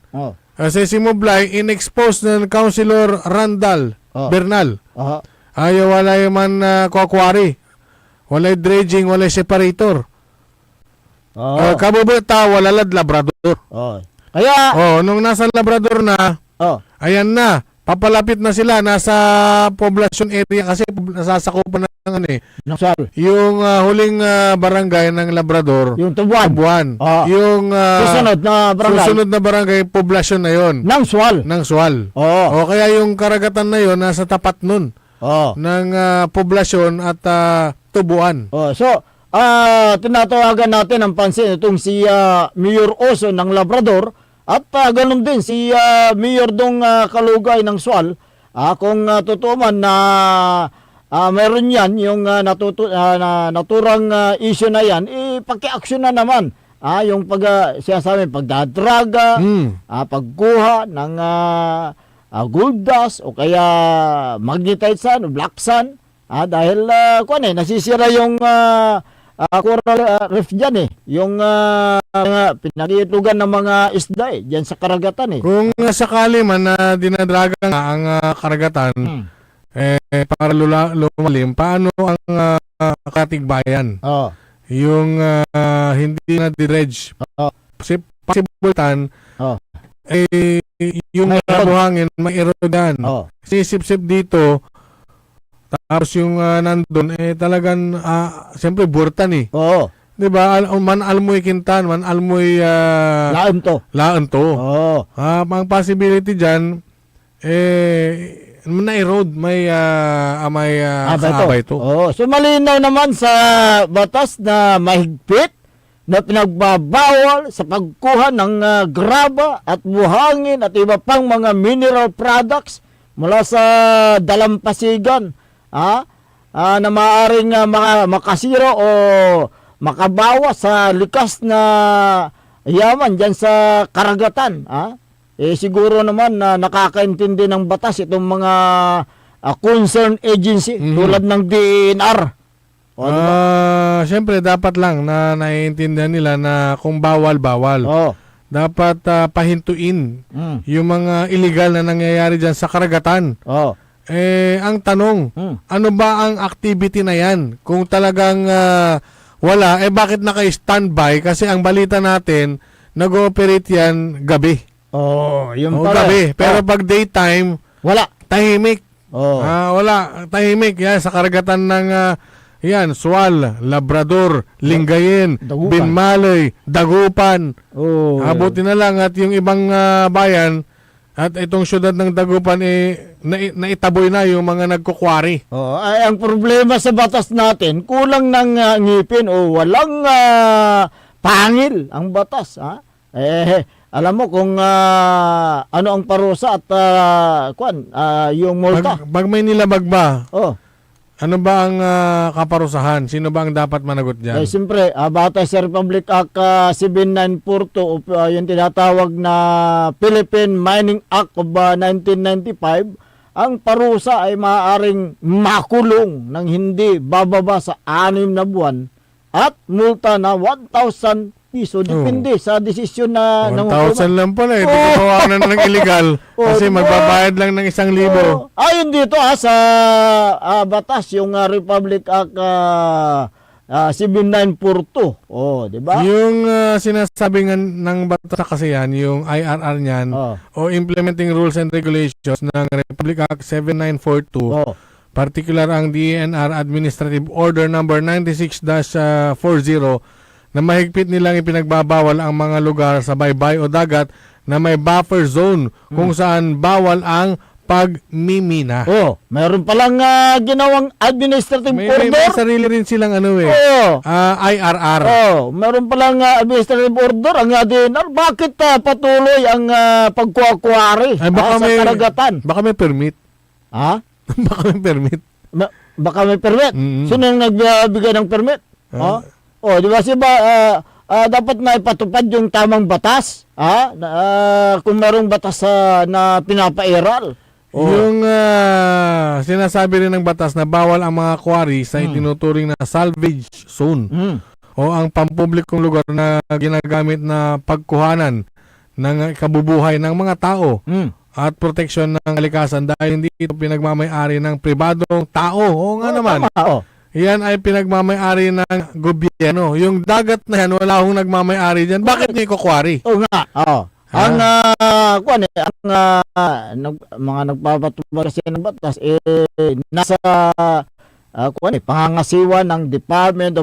Kasi si Moblay, in-expose ng Councilor Randall Bernal. Ayaw wala yung man kukwari. Walay dredging, walay separator. Kabubata, wala lad Labrador. Kaya, nung nasa Labrador na, ayan na, papalapit na sila, nasa poblasyon area kasi nasasakupan ng yung huling barangay ng Labrador. yung Tubuan. Yung Susunod na barangay. poblasyon na yon Ng Sual. ng Sual. O kaya yung karagatan na yon nasa tapat nun ng poblasyon at Tubuan. So, tinatawagan natin ang pansin itong si Mayor Oso ng Labrador at ganun din si Mayor Dong Kalugay ng Sual. Kung totoo man na meron yan yung naturang issue na yan, paki-action na naman. Yung sinasabi pagdadraga, pagkuha ng gold dust o kaya magnetite sand o black sand. Dahil nasisira yung coral reef dyan yung pinag-iitlugan ng mga isda dyan sa karagatan Kung sakali man na dinadraga nga ang karagatan, para lumalim, paano ang katigbayan? Yung hindi na dredge. Possible tan, yung buhangin, mairodan. Sisip-sip dito, tapos yung nandun, talagang, siyempre, burtan diba? Man almoy kintan, man almoy laan to. Ang possibility dyan, na-erode, may kaabay to. So malinaw naman sa batas na mahigpit na pinagbabawal sa pagkuha ng graba at buhangin at iba pang mga mineral products mula sa dalampasigan na maaaring makasira o makabawa sa likas na yaman dyan sa karagatan. Siguro naman na nakakaintindi ng batas itong mga concerned agency tulad ng DNR. Siyempre, dapat lang na naiintindihan nila na kung bawal-bawal. Dapat pahintuin yung mga illegal na nangyayari dyan sa karagatan. Ang tanong, ano ba ang activity na yan? Kung talagang wala, bakit naka-standby? Kasi ang balita natin, nag-ooperate yan gabi. Yung pala. Gabi. Pero pag daytime, wala. Tahimik. Wala. Tahimik. Yan, sa karagatan ng Sual, Labrador, Lingayen, Binmalay, Dagupan. Abuti na lang at yung ibang bayan at itong syudad ng Dagupan naitaboy na yung mga nagkukwari. Ang problema sa batas natin, kulang ng ngipin o walang pangil ang batas. Alam mo kung ano ang parusa at yung multa. Pag may nilabag ba? Ano ba ang kaparusahan? Sino ba ang dapat managot dyan? Siyempre, batay sa Republic Act 7942, yung tinatawag na Philippine Mining Act of 1995, ang parusa ay maaaring makulong ng hindi bababa sa 6 na buwan at multa na 1,000 piso. Depende sa desisyon na 1,000 lang pala. Ito kawanan ng illegal. Kasi magbabayad lang ng 1,000. Ayon dito sa batas, yung Republic Act 7942. Diba? Yung sinasabi ng batas kasi yan, yung IRR niyan, o Implementing Rules and Regulations ng Republic Act 7942, particular ang DENR Administrative Order number 96-40, na mahigpit nilang ipinagbabawal ang mga lugar sa baybay o dagat na may buffer zone kung saan bawal ang pagmimina. Meron palang ginawang administrative order. May sarili rin silang IRR. Meron palang administrative order ang DNR. Bakit patuloy ang pagkukwari sa karagatan? Baka may permit. Baka may permit. Baka may permit? Sino yung nagbigay ng permit? Di ba dapat na ipatupad yung tamang batas? Kung merong batas na pinapairal. Yung sinasabi rin ng batas na bawal ang mga quarry sa itinuturing na salvage zone o ang pampublikong lugar na ginagamit na pagkuhanan ng kabubuhay ng mga tao Mm. at proteksyon ng kalikasan dahil hindi ito pinagmamay-ari ng pribadong tao. Oo nga naman. Tama, oh. Yan ay pinagmamay-ari ng gobyerno. Yung dagat na yan, wala akong nagmamay-ari dyan. Bakit niyo kukwari? Oo nga. Oo. Ang mga nagpapatubag kasi ng batas nasa pangangasiwa ng Department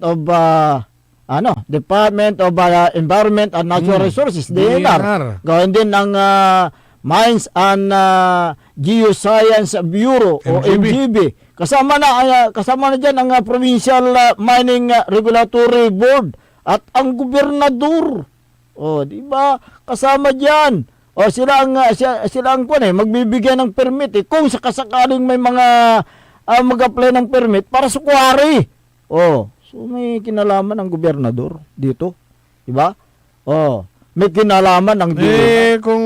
of Environment and Natural Resources, DENR. Gawin din ng Mines and Geoscience Bureau o MGB. Kasama na diyan ang Provincial Mining Regulatory Board at ang gobernador. Oh, di ba? Kasama diyan. O sila ang magbibigay ng permit kung sakasakaling may mga mag-apply ng permit para sa quarry. Oh, so may kinalaman ang gobernador dito, di ba? Oh, may kinalaman ang Kung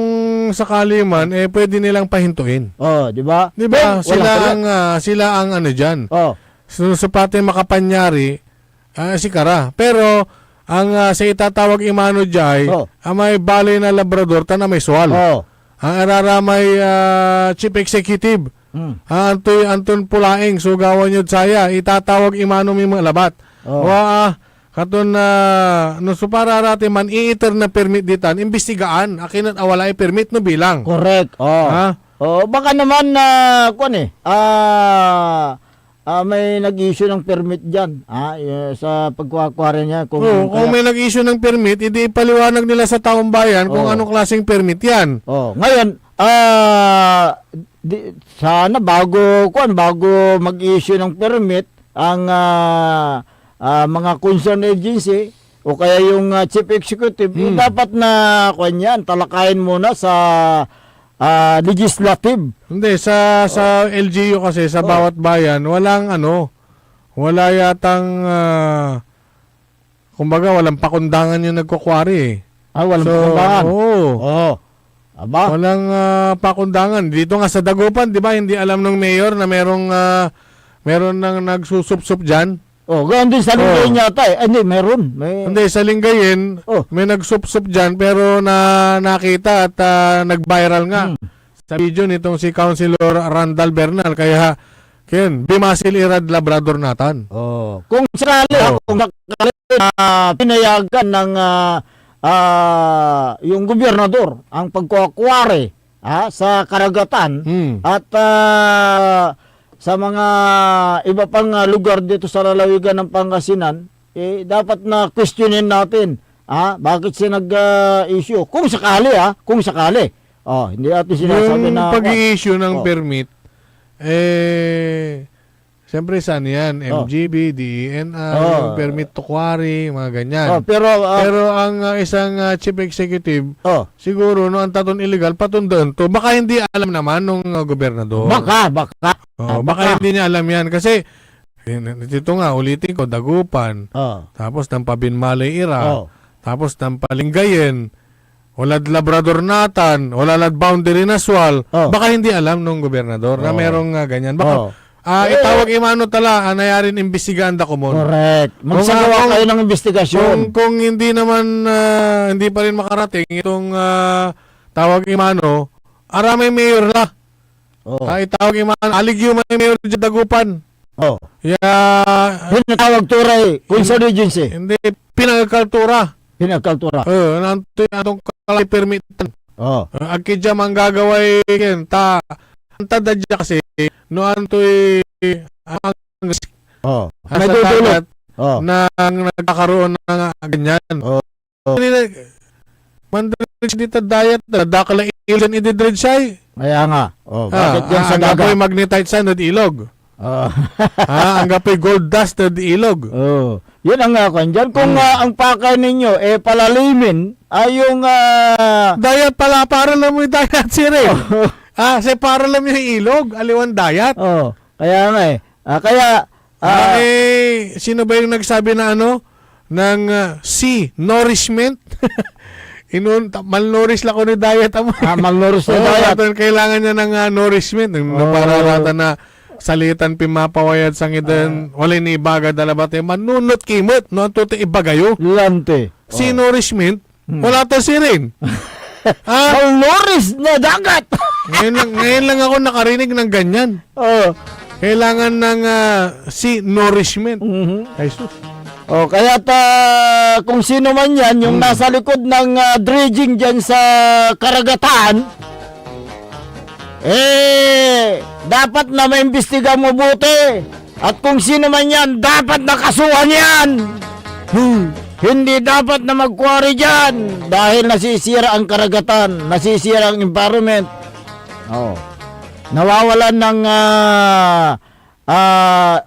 sakali man pwede nilang pahintuin. Oh, di ba? Di ba? Sila ang ano diyan. Oh. So sa pati makapanyari si Kara. Pero ang sa itatawag imano jay, may balay na labrador na may suwal. Ang araramay chief executive. Anton Pulaing sugawan yun saya itatawag imano may mga labat. Katon no so para rati man iiter na permit ditan imbestigaan akin at awala ay permit no bilang. Correct. Baka naman may nag-issue ng permit diyan sa pagkuha niya kung may nag-issue ng permit hindi ipaliwanag nila sa taong bayan kung anong klaseng permit yan. Ngayon sana bago mag-issue ng permit ang mga concerned agency o kaya yung chief executive dapat na talakayin muna sa legislative. Hindi sa LGU kasi sa bawat bayan wala yatang kumbaga walang pakundangan yung nagkukwari. Walang pakundangan. Aba? Walang pakundangan. Dito nga sa Dagupan, 'di ba, hindi alam ng mayor na meron nang nagsusup-sup diyan. Ganun din sa Lingayen yata hindi, meron. Hindi, sa Lingayen, may nagsup-sup dyan, pero nakita at nag-viral nga sa video nitong si Councilor Randall Bernal. Kaya, bimasil irad labrador natan. Kung sakali, pinayagan ng yung gobernador ang pagkukwari sa karagatan at sa mga iba pang lugar dito sa lalawigan ng Pangasinan, dapat na questionin natin, bakit siya nag-issue? Kung sakali, hindi natin sinasabi yung pag-i-issue ng permit, siyempre saan yan? MGB, DENR, yung permit to quarry, mga ganyan. Pero ang isang chief executive, siguro no ang taton illegal, patundon to. Baka hindi alam naman nung gobernador. Baka. Baka hindi niya alam yan. Kasi, dito nga, ulitin ko, Dagupan, tapos ng Pabinmalay Ira, tapos ng Palingayen, walad labrador natan, walad boundary na swal, baka hindi alam nung gobernador na merong ganyan. Baka, itawag imano tala, nayarin imbestigaan da kumon. Correct. Magsagawa kayo ng investigasyon. Kung hindi naman, hindi pa rin makarating itong tawag imano, aramay mayor la. Itawag imano, aligyo may mayor dyan Dagupan. Pinatawag turay, concerned agency. Hindi, pinagkaltura. Anong kalay permitan. Agkidya mang gagaway yan, dadya kasi noan to'y may dudulot na nagkakaroon ng ganyan. Mandalid dito diet na dakala ilan ididred siya. Kaya nga. Bakit yan sa dagat? Ang magnetite sand at ilog. Ang gapoy gold dust at ilog. Yun ang dyan. Kung ang pakay ninyo palalimin ay yung diet pala para lang mo yung diet sire. Para lang yung ilog, aliwan diet. Kaya nga sino ba yung nagsabi na ng C, nourishment? Malnourished lang ko ni diet mo. Malnourished na diet. Kailangan niya ng nourishment. Para rata na salitan pimapawayad sang idan wala ni ibaga dalabat manunot kimot no anto te ibagayo lante si nourishment Wala to sirin. Ang Norris na dagat! Ngayon lang ako nakarinig ng ganyan. Oh. Kailangan ng sea nourishment. Jesus. Oh, kaya kung sino man yan, yung nasa likod ng dredging dyan sa karagatan, dapat na maimbestiga mo buti. At kung sino man yan, dapat nakasuhan yan. Hindi dapat na mag-quarry dyan dahil nasisira ang karagatan, nasisira ang environment. Oh. Nawawalan ng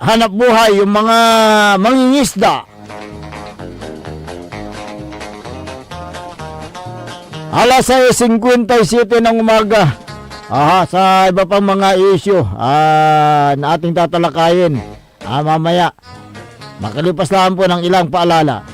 hanap buhay yung mga mangingisda. Alas 6:57 ng umaga. Sa iba pang mga issue na ating tatalakayin mamaya. Makalipas lang po ng ilang paalala.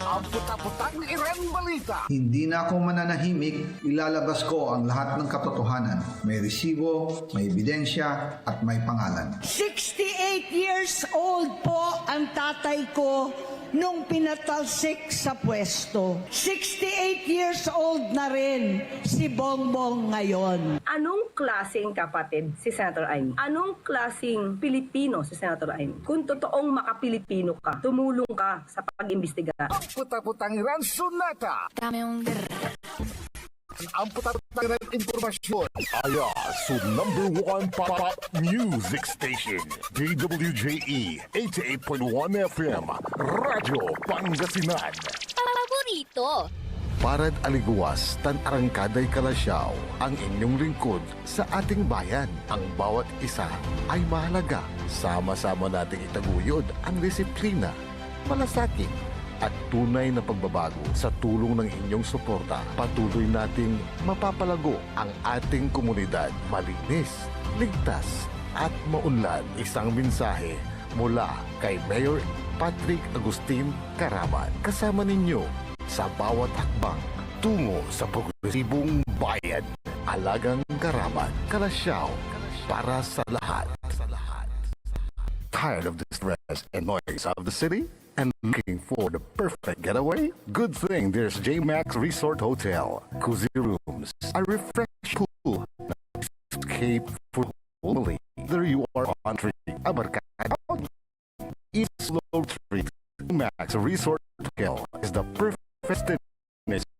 Ang puta-putang Iren Balita. Hindi na ako mananahimik, ilalabas ko ang lahat ng katotohanan. May resibo, may ebidensya, at may pangalan. 68 years old po ang tatay ko nung pinatalsik sa pwesto. 68 years old na rin si Bongbong ngayon. Anong klaseng kapatid si Senator Amy? Anong klaseng Pilipino si Senator Amy? Kung totoong makapilipino ka, tumulong ka sa pag-imbestiga. Ang puta-putang Iren Sunata. Ang puta-putang Iren Informasyon. Ayaw number 1 pop music station. DWJE 88.1 FM. Radyo Pangasinan. Paborito. Parad aliguas, tan arangkaday kalasyaw, ang inyong lingkod sa ating bayan. Ang bawat isa ay mahalaga. Sama-sama nating itaguyod ang disiplina, malasakit, at tunay na pagbabago. Sa tulong ng inyong suporta, patuloy nating mapapalago ang ating komunidad. Malinis, ligtas, at maunlad. Isang mensahe mula kay Mayor Patrick Agustin Caraman. Kasama ninyo sa bawat hakbang tungo sa progresibong bayan. Alagang Caraman, Kalasyaw, para sa lahat. Tired of the stress and noise of the city? And looking for the perfect getaway? Good thing there's JMax Resort Hotel. Cozy rooms, a refreshing pool, escape for family. Whether you are on trip, Abarcado, East Slope Street, JMax Resort Hotel is the perfect destination.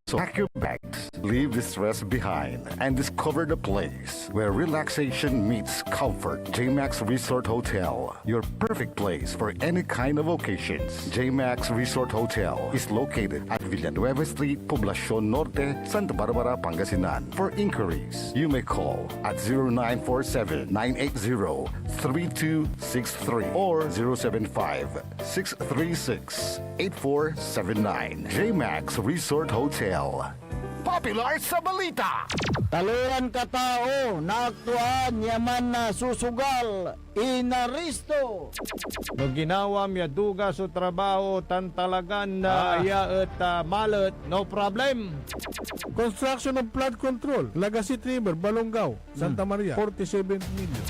So pack your bags, leave the stress behind, and discover the place where relaxation meets comfort. JMax Resort Hotel, your perfect place for any kind of occasions. JMax Resort Hotel is located at Villanueva Street, Poblacion Norte, Santa Barbara, Pangasinan. For inquiries, you may call at 0947-980-3263 or 075-636-8479. JMax Resort Hotel. Popular sa balita. Taluran katao na aktuan yaman na susugal inaristo. No ginawa miya duga sa trabaho tan talagan na iya at malat, no problem. Construction of flood control, Lagasit River, Balongaw, Santa Maria, 47 million.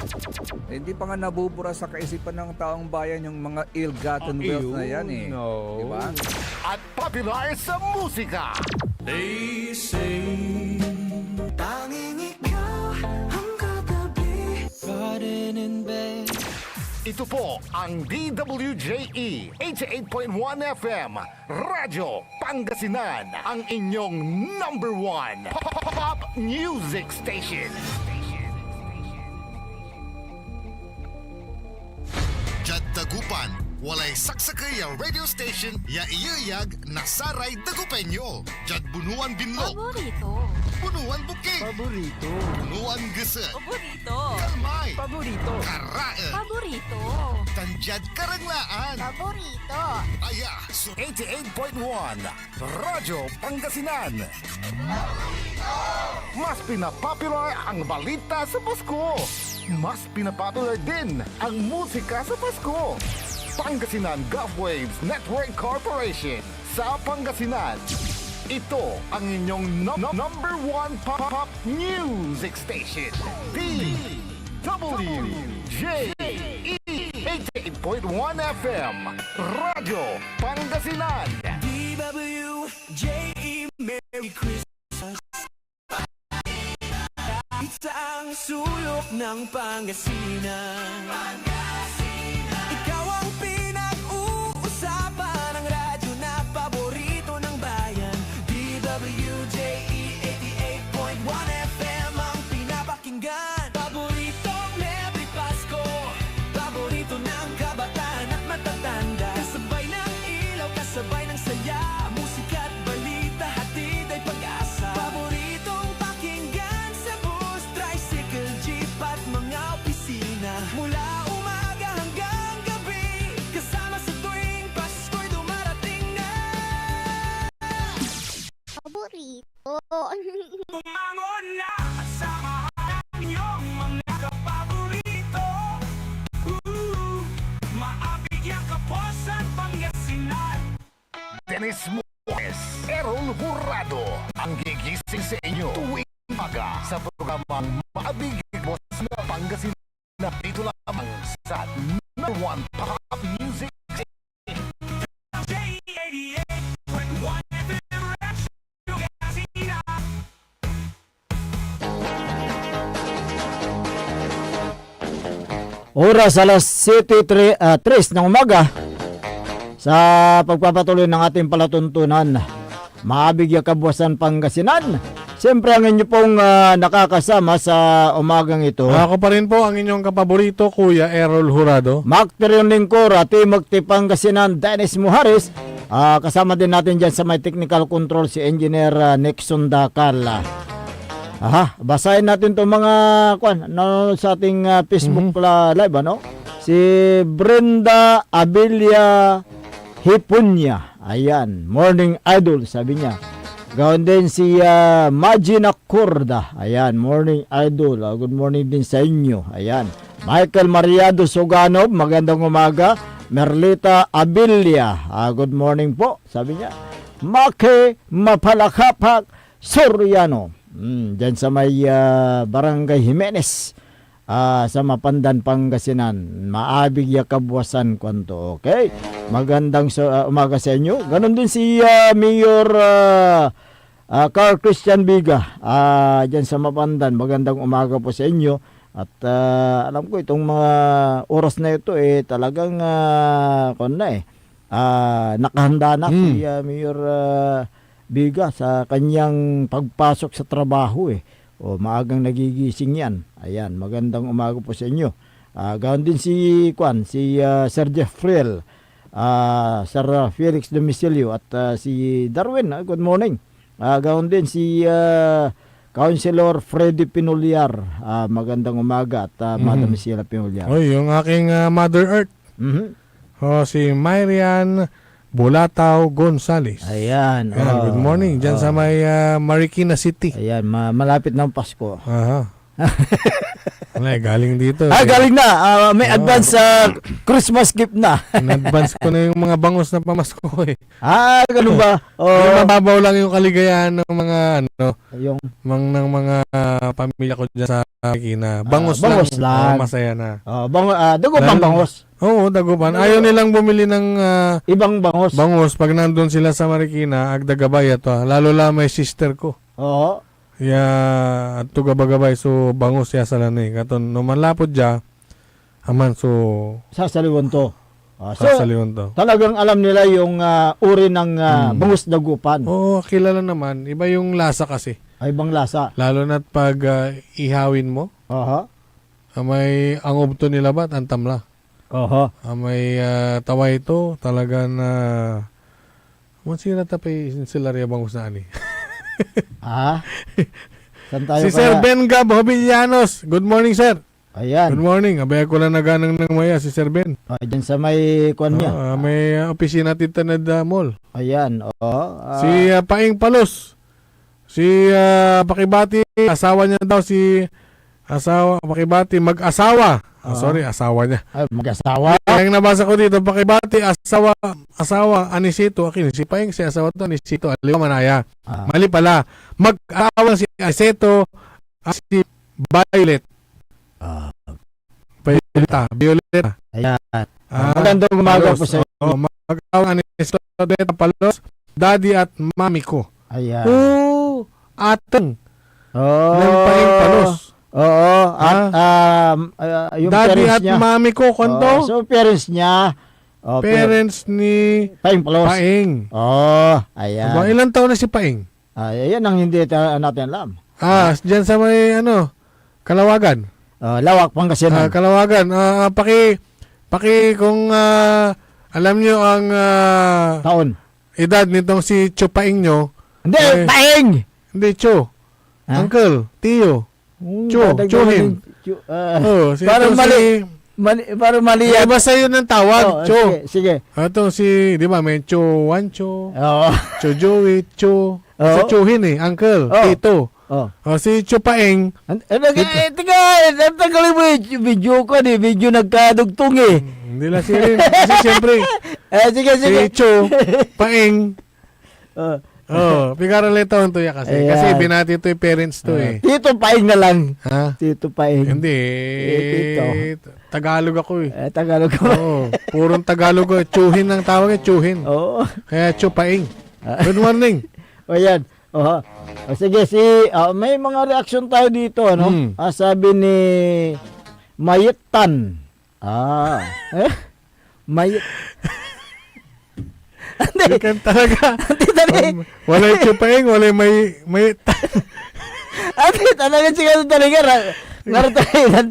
Hindi pa nga nabubura sa kaisipan ng taong bayan yung mga ill-gotten wealth na yan eh. No. Diba? At popular sa musika. They say tanging ikaw ang katabi pa rin in bed. Ito po ang DWJE 88.1 FM Radyo Pangasinan, ang inyong number 1 pop music station. Jad Dagupan, walay saksakay ang radio station ya iyayag nasaray Dagupenyo. Jad Bunuan Binlog, Paborito. Bunuan Buking, Paborito. Bunuan Geset, Paborito. Kalmay, Paborito. Karae, Paborito. Tanjad Karanglaan. Paborito. Aya, so 88.1 Radyo Pangasinan. Mas pinapopular ang balita sa Pasko. Mas pinapopular din ang musika sa Pasko. Pangasinan Golfwaves Network Corporation sa Pangasinan. Ito ang inyong number 1 pop music station. DWJE 88.1 FM Radyo Pangasinan. DWJE, Merry Christmas. Kahit saang sulok ng Pangasinan, ikaw ang pinag-uusapan ng radyo na paborito ng bayan. DWJE 88.1 FM ang pinapakinggan. Paborito every Pasko, paborito ng kabataan at matatanda. Kasabay ng ilaw, kasabay ng saya, musika at balita, hatid ay pag-asa. Paboritong pakinggan sa bus, tricycle, jeep at mga opisina. Mula umaga hanggang gabi, kasama sa tuwing Pasko'y dumarating na. Paborito. Umangon na at samahan niyong mga kapaborito. Maabigyan Kapuasan, Pangasinan. Dennis Muñoz, Errol Jurado, ang gigising sa inyo tuwing umaga sa programang Maabigig Boss na Pangasinan. Dito lamang sa number 1 Pop Music. J88.1 FM Radyo Pangasinan. Oras alas 7:03 ng umaga sa pagpapatuloy ng ating palatuntunan. Maabig Kabuasan, Pangasinan. Siyempre ang inyo pong nakakasama sa umagang ito. Ako pa rin po ang inyong kapaborito, Kuya Errol Jurado. Macterion Lingkora, Timothy Pangasinan, Dennis Muhares. Kasama din natin dyan sa may technical control si Engineer Nixon Dacal. Basahin natin itong mga nanonood sa ating Facebook live, ano? Si Brenda Abilia Hipunya. Ayan, morning idol, sabi niya. Gawin din si Magina Corda. Ayan, morning idol. Good morning din sa inyo. Ayan. Michael Mariado Suganov, magandang umaga. Merlita Abilia, good morning po, sabi niya. Make Mapalakapak Soriano. Diyan sa may Barangay Jimenez, sa Mapandan, Pangasinan. Maabig Kabuasan kwanto. Okay? Magandang umaga sa inyo. Ganon din si Mayor Carl Christian Biga, diyan sa Mapandan. Magandang umaga po sa inyo. At alam ko itong mga oras na ito talagang nakahanda na si Mayor Biga sa kanyang pagpasok sa trabaho O maagang nagigising yan. Ayan, magandang umaga po sa inyo. Gawin din si Sir Jeffrey, Sir Felix Domicilio at si Darwin. Good morning. Gawin din si Councilor Freddy Pinulyar. Magandang umaga at Madam Sheila Pinulyar. Yung aking Mother Earth. Si Myrian Bulataw Gonzales. Ayan. Good morning. Diyan sa may Marikina City. Ayan, malapit ng Pasko. Galing dito. Galing na. May advance Christmas gift na. In-advance ko na yung mga bangos na pamasko ko Ganun ba? Mababaw lang yung kaligayahan ng mga yung ng mga pamilya ko dyan sa Marikina. Bangos lang. Masaya na. Dago pang bangos. Oo, dagupan. Ayaw nilang bumili ng ibang bangos. Bangos pag nandun sila sa Marikina, agdagabay ito. Lalo lang may sister ko. Oo. At tugabagabay so bangos siya sa lanay. Katon no manlapod dia aman so sasaliwon to. Sasaliwon to. Talagang alam nila yung uri ng bangus dagupan. Oo, kilala naman. Iba yung lasa kasi. Ibang lasa. Lalo na't pag ihawin mo. May angob to nila ba't antamla. May taway ito talaga na sila tapay sinsilarya bangus na ani. Si Sir Ben Gab Hobillanos. Good morning, sir. Ayan. Good morning. Abaya ko lang naganang ng maya si Sir Ben. Diyan sa may niya. May opisina Tintanad Mall. Ayan. Si Paing Palos. Si Pakibati, asawa niya daw Pakibati, mag-asawa. Asawa niya. Mag-asawa. Ang nabasa ko dito, Pakibati, asawa, Anisito. Si Paing, si asawa to, Anisito. Aliwa manaya. Mali pala. Mag-asawa si Anisito, si Violet. Violeta. Ayan. Magandang umaga po sa inyo. Mag-asawa Anisito, Palos. daddy at mami ko. Ayan. Oh, ateng. Oh. Ng Paing Palos. Oo. At yung Daddy parents at niya. mami ko, kanto? So, parents niya. Oh, Parents ni Paing Palos. Paing. Oh, ayan. Aba, ilang taon na si Paing? Ayan ang hindi natin alam. Diyan sa may, Kalawagan. Lawak, Pangasinan. Kalawagan. Paki kung alam nyo ang Taon. edad nitong si Cho Paing nyo. Hindi, Paing! Hindi, Cho. Ha? Uncle, Tio. Cho, Dadagdagan Chohin. din- Parang mali. Parang mali yan. Iba sa'yo ng tawag, Cho. Sige. Ito si, di ba, may Cho Wancho, Oo. Cho Joey, Cho. Sa Chohin Uncle, Oh. Tito. Oh. Si Cho Paing. Tagalin mo yung video ko ni. Video nagkadugtong eh. Hindi lang si rin. Kasi siyempre, Sige. si Cho Paing. Oh. Pikaralay taon to ya kasi. Ayan. Kasi binati to yung parents to eh. Tito Paing na lang. Ha? Tito Paing. Hindi. Tito. Tagalog ako eh. Tagalog ko. Oo. Purong Tagalog ko. Chuhin ang tawag eh. Chuhin. Oo. Kaya Cho Paing. Good morning. O yan. Sige, may mga reaction tayo dito, ano? Sabi ni Mayitan. Mayit. Hindi. Kan talaga. Wala yung Cho Paing. Wala yung may Ate, talaga siya talaga. Naratayan.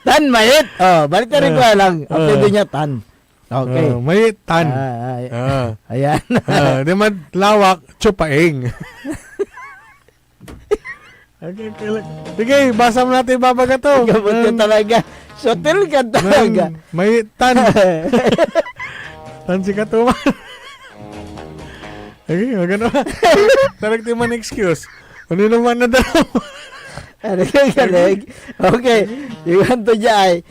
Tan Mayit. Balik na rin ko lang. Apelido niya Tan. Okay. May tan. Ayan. Di man lawak, Cho Paing. Okay. Sige, basa mo natin babaga to. Gabot ka talaga. Sotil ka talaga. May tan. Tan si Katuman. Okay, magano. Talag di man excuse. Ano naman na daw? Ano kang galing? Okay. Yung to dyan ay,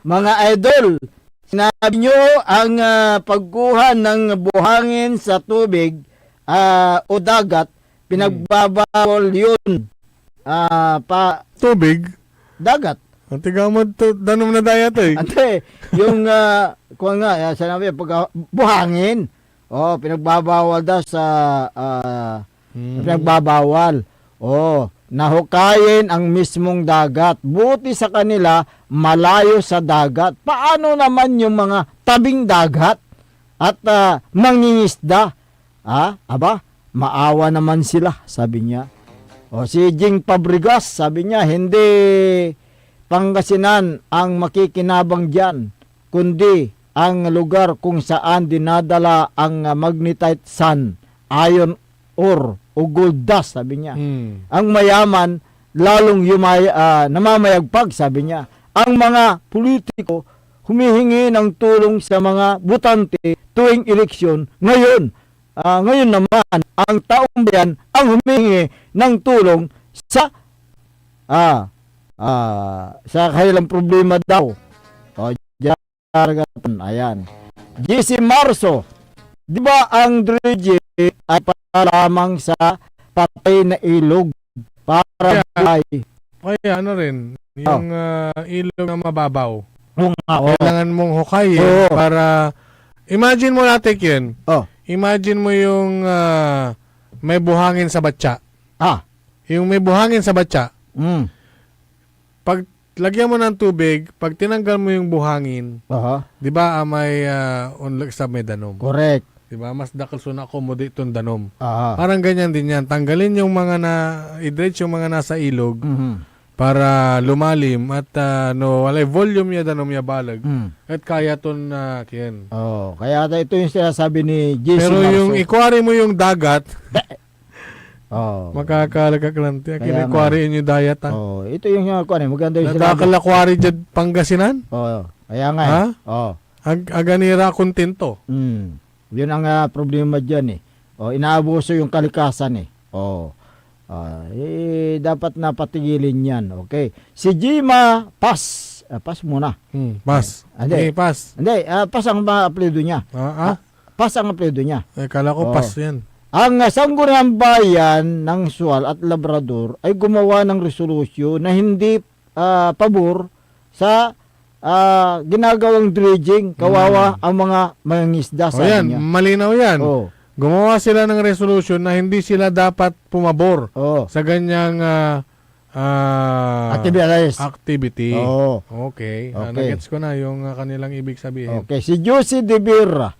mga idol, sinabi nyo ang pagkuha ng buhangin sa tubig o dagat, pinagbabawal yun. Tubig? Dagat. Ang tiga mo to, danom na daya to eh. Ante, yung, kung nga, sinabi, buhangin, pinagbabawal daw sa, pinagbabawal. Nahukayin ang mismong dagat. Buti sa kanila, malayo sa dagat. Paano naman yung mga tabing dagat at mangingisda? Aba, maawa naman sila, sabi niya. Si Jing Pabrigas, sabi niya, hindi Pangasinan ang makikinabang dyan, kundi ang lugar kung saan dinadala ang magnetite sun, iron ore, o gold dust, sabi niya. Ang mayaman, lalong namamayagpag, sabi niya. Ang mga politiko, humihingi ng tulong sa mga butante tuwing eleksyon. Ngayon naman, ang taong bayan ang humihingi ng tulong sa kanilang problema daw. Ayan. GC Marso, di ba ang dredge ay para lamang sa patay na ilog para Kaya ano rin, yung ilog na mababaw. Kailangan mong hukay para, imagine mo natin yun. Imagine mo yung may buhangin sa batya. Yung may buhangin sa batya. Pag lagyan mo ng tubig, pag tinanggal mo yung buhangin, di ba may unlag sa may danom? Correct. Di ba? Mas dakal so na-accommodate itong danom. Parang ganyan din yan. Tanggalin yung mga i-dredge yung mga nasa ilog para lumalim at walay volume niya danom niya balag. At kaya itong kiyan. Kaya ito yung sinasabi ni GC Pero Marso. yung ikwari mo yung dagat, makakalagaklanti. Kinikwari yung dayat. Ito yung maganda yung sinabi. Nakakalakwari dyan Pangasinan? Kaya nga Aganira kontento. Yun ang problema dyan eh. Inaabuso yung kalikasan eh. Dapat na patigilin yan. Okay. Si Jima, pass muna. Pass. Hindi. Pass. Hindi, pass ang apelido niya. Pass ang apelido niya. Kala ko pass yan. Ang Sangguniang Bayan ng Sual at Labrador ay gumawa ng resolusyon na hindi pabor sa ginagawang dredging, kawawa ang mga mangingisda, O sabi yan, niya. malinaw yan. Oh. Gumawa sila ng resolution na hindi sila dapat pumabor Oh. sa ganyang Activity. activity. Oo. Okay. Okay. Nagets ko na yung kanilang ibig sabihin. Okay, si Josie De Vera,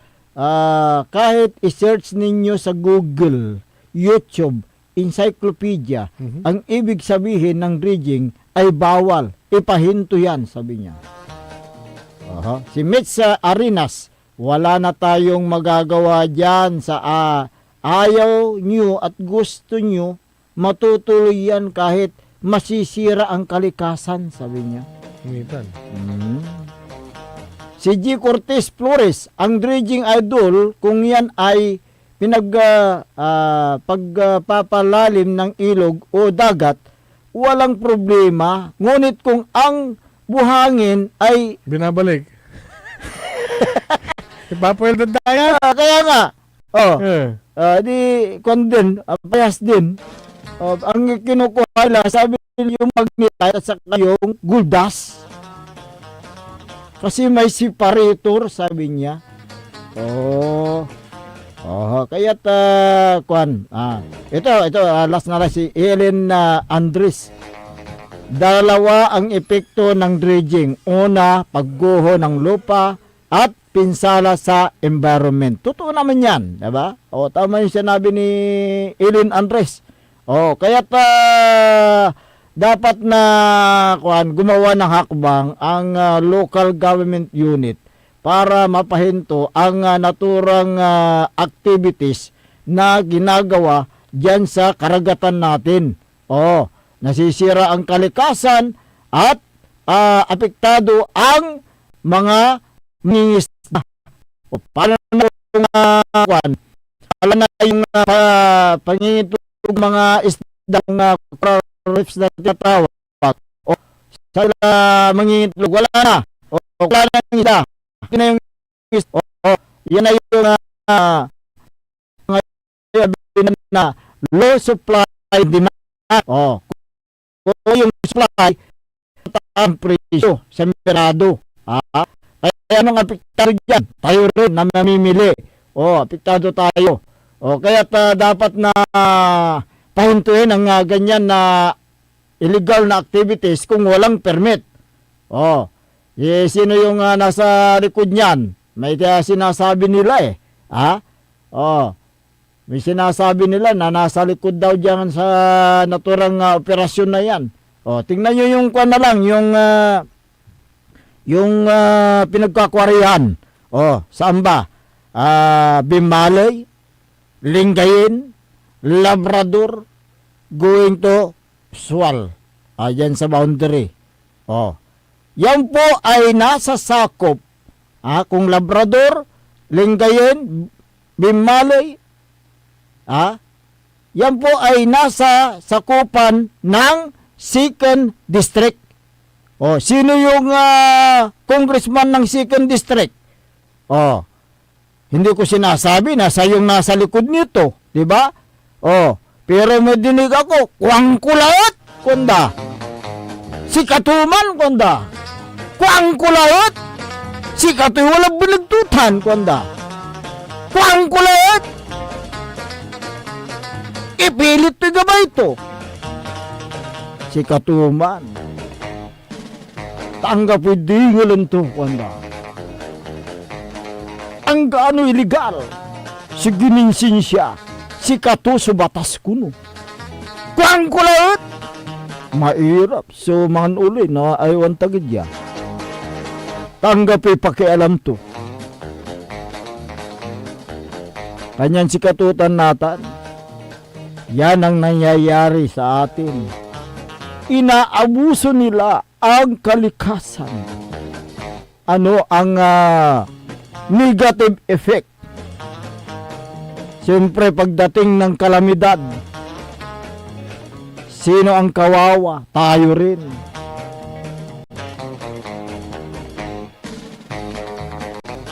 kahit i-search ninyo sa Google, YouTube, Encyclopedia, ang ibig sabihin ng dredging ay bawal. Ipahinto yan, sabi niya. Si Mitch Arenas, wala na tayong magagawa dyan sa ayaw nyo at gusto nyo, matutuloy yan kahit masisira ang kalikasan, sabi niya. Mitan. Si G. Cortez Flores, ang dredging idol, kung yan ay pagpapalalim ng ilog o dagat, walang problema. Ngunit kung ang buhangin ay... Binabalik. Ipapwelda tayo. Kaya nga, di, din, payas din. Ang kinukuha nila, sabi yung magnetite at saka yung guldas. Kasi may separator, sabi niya. Kaya't, ito, last na lang si Ellen Andres. Dalawa ang epekto ng dredging. Una, pagguho ng lupa at pinsala sa environment. Totoo naman yan, diba? Tama yung sinabi ni Ellen Andres. Kaya't, dapat na gumawa ng hakbang ang local government unit para mapahinto ang naturang activities na ginagawa diyan sa karagatan natin. Nasisira ang kalikasan at apektado ang mga mangingisda. Paano na yung pangingitog mga isdang reefs na tinatawag. Sa mangingitlog, wala na. Wala na yung isda. Yan na yung isda. Yan na yung na low supply demand. Kung yung supply, ang presyo sa merkado. Kaya anong apektado dyan? Tayo rin na mamimili. Apektado tayo. Kaya dapat na pahintuin ang ganyan na illegal na activities kung walang permit. Sino yung nasa likod niyan? May sinasabi nila may sinasabi nila na nasa likod daw diyan sa naturang operasyon na yan. Tingnan nyo yung na lang, yung pinagkakwarihan. Saan ba? Bimalay, Lingayen, Labrador, going to Sual. Yan sa boundary. Yan po ay nasa sakop. Kung Labrador, Lingayen, Bimalay, yan po ay nasa sakupan ng 2nd District. Sino yung congressman ng 2nd District? Hindi ko sinasabi, yung nasa likod nito, di ba? Pero may dinig ako, kuwangkulayot, kunda. Si Katuman, kunda. Kuwangkulayot. Si Katuy walang binagtutan, kunda. Kuwangkulayot. Ipilit to gabay ito. Si Katuman. Tanggap dingalan to, kunda. Ang gaano illegal. Si gininsin siya. Si Kato sa batas kuno. Kuang kulayot. Mairap. So, mga uli na ayawan tagidya. Tanggap pakialam to. Kanyan si katutan natin. Yan ang nangyayari sa atin. Inaabuso nila ang kalikasan. Ano ang negative effect? Siyempre, pagdating ng kalamidad, sino ang kawawa? Tayo rin.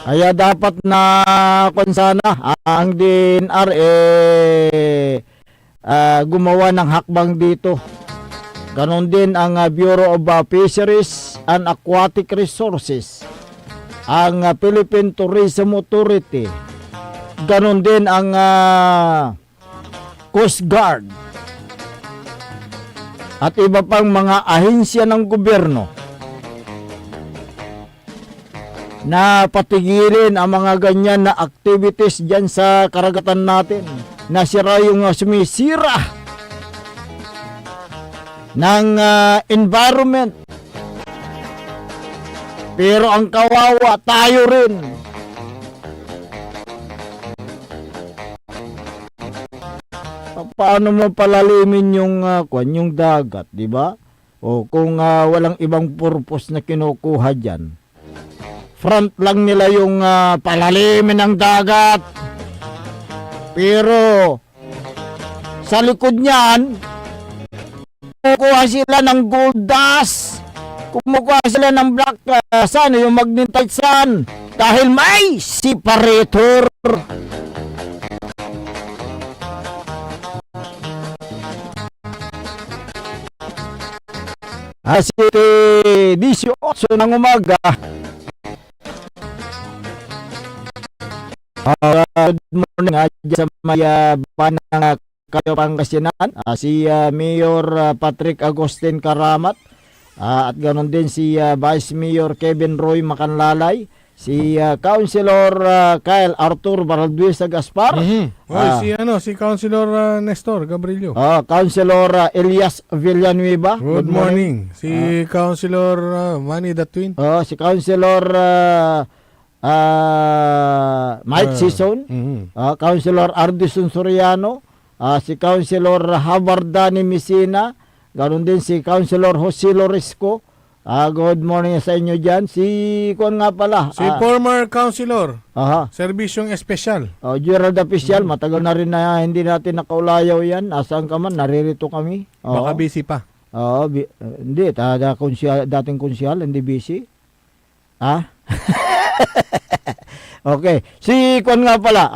Kaya dapat na kung sana ang DNR gumawa ng hakbang dito. Ganon din ang Bureau of Fisheries and Aquatic Resources, ang Philippine Tourism Authority, ganon din ang Coast Guard, at iba pang mga ahensya ng gobyerno na patigilin ang mga ganyan na activities dyan sa karagatan natin, na sira yung sumisira ng environment. Pero ang kawawa, tayo rin. Paano mo palalimin yung yung dagat, di ba? O kung walang ibang purpose na kinukuha diyan. Front lang nila yung palalimin ng dagat. Pero sa likod niyan, kumukuha sila ng gold dust, kumukuha sila ng black sun, yung magnetite sun, dahil may separator. As 18 ng umaga, good morning sa may banang kayo Pangasinan, si Mayor Patrick Agustin Karamat, at ganoon din si Vice Mayor Kevin Roy Macanlalay, si Councilor Kyle Arthur Baralduesa Gaspar, si Councilor Nestor Gabrilio. Councilor Elias Villanueva. Good morning. Si Councilor Manny the Twin. Si Councilor Mike Sison, Councilor Ardison Soriano, si Councilor Habardani Messina, ganoon din si Councilor Jose Lorisco. Good morning sa inyo dyan. Si Kuan nga pala. Si former Councilor. Serbisyong Espesyal. Gerald Official. Matagal na rin na hindi natin nakaulayaw yan. Asaan ka man, naririto kami. Baka busy pa. Hindi. Dating konsyal, hindi busy. Okay. Si Kuan nga pala.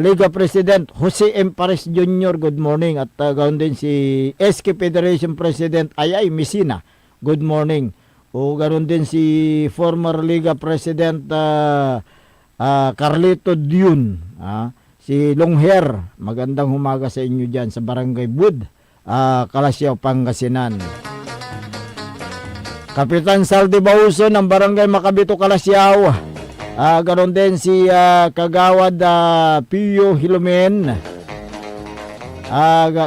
Liga President Jose M. Pares Jr. Good morning. At ganoon din si SK Federation President Ayay Messina. Good morning. O ganoon din si former Liga President Carlito Dune. Si Longher. Magandang umaga sa inyo dyan sa Barangay Bud, Calasiao, Pangasinan. Kapitan Saldi Bauso ng Barangay Macabito, Calasiao. Ganoon din si Kagawad Pio Hilumen,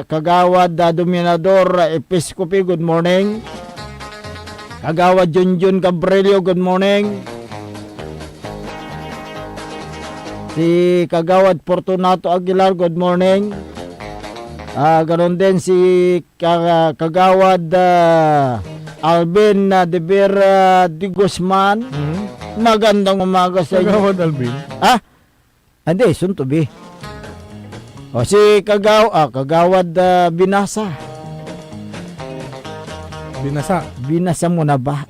Kagawad Dominador Episcopi, good morning. Kagawad Junjun Gabrielio, good morning. Si Kagawad Fortunato Aguilar, good morning. Ganoon din si Kagawad Alvin De Vera de Guzman. Magandang umaga sa inyo. Kagawad Alvin? Hindi, soon to be. Si Kagawad Binasa. Binasa mo na ba?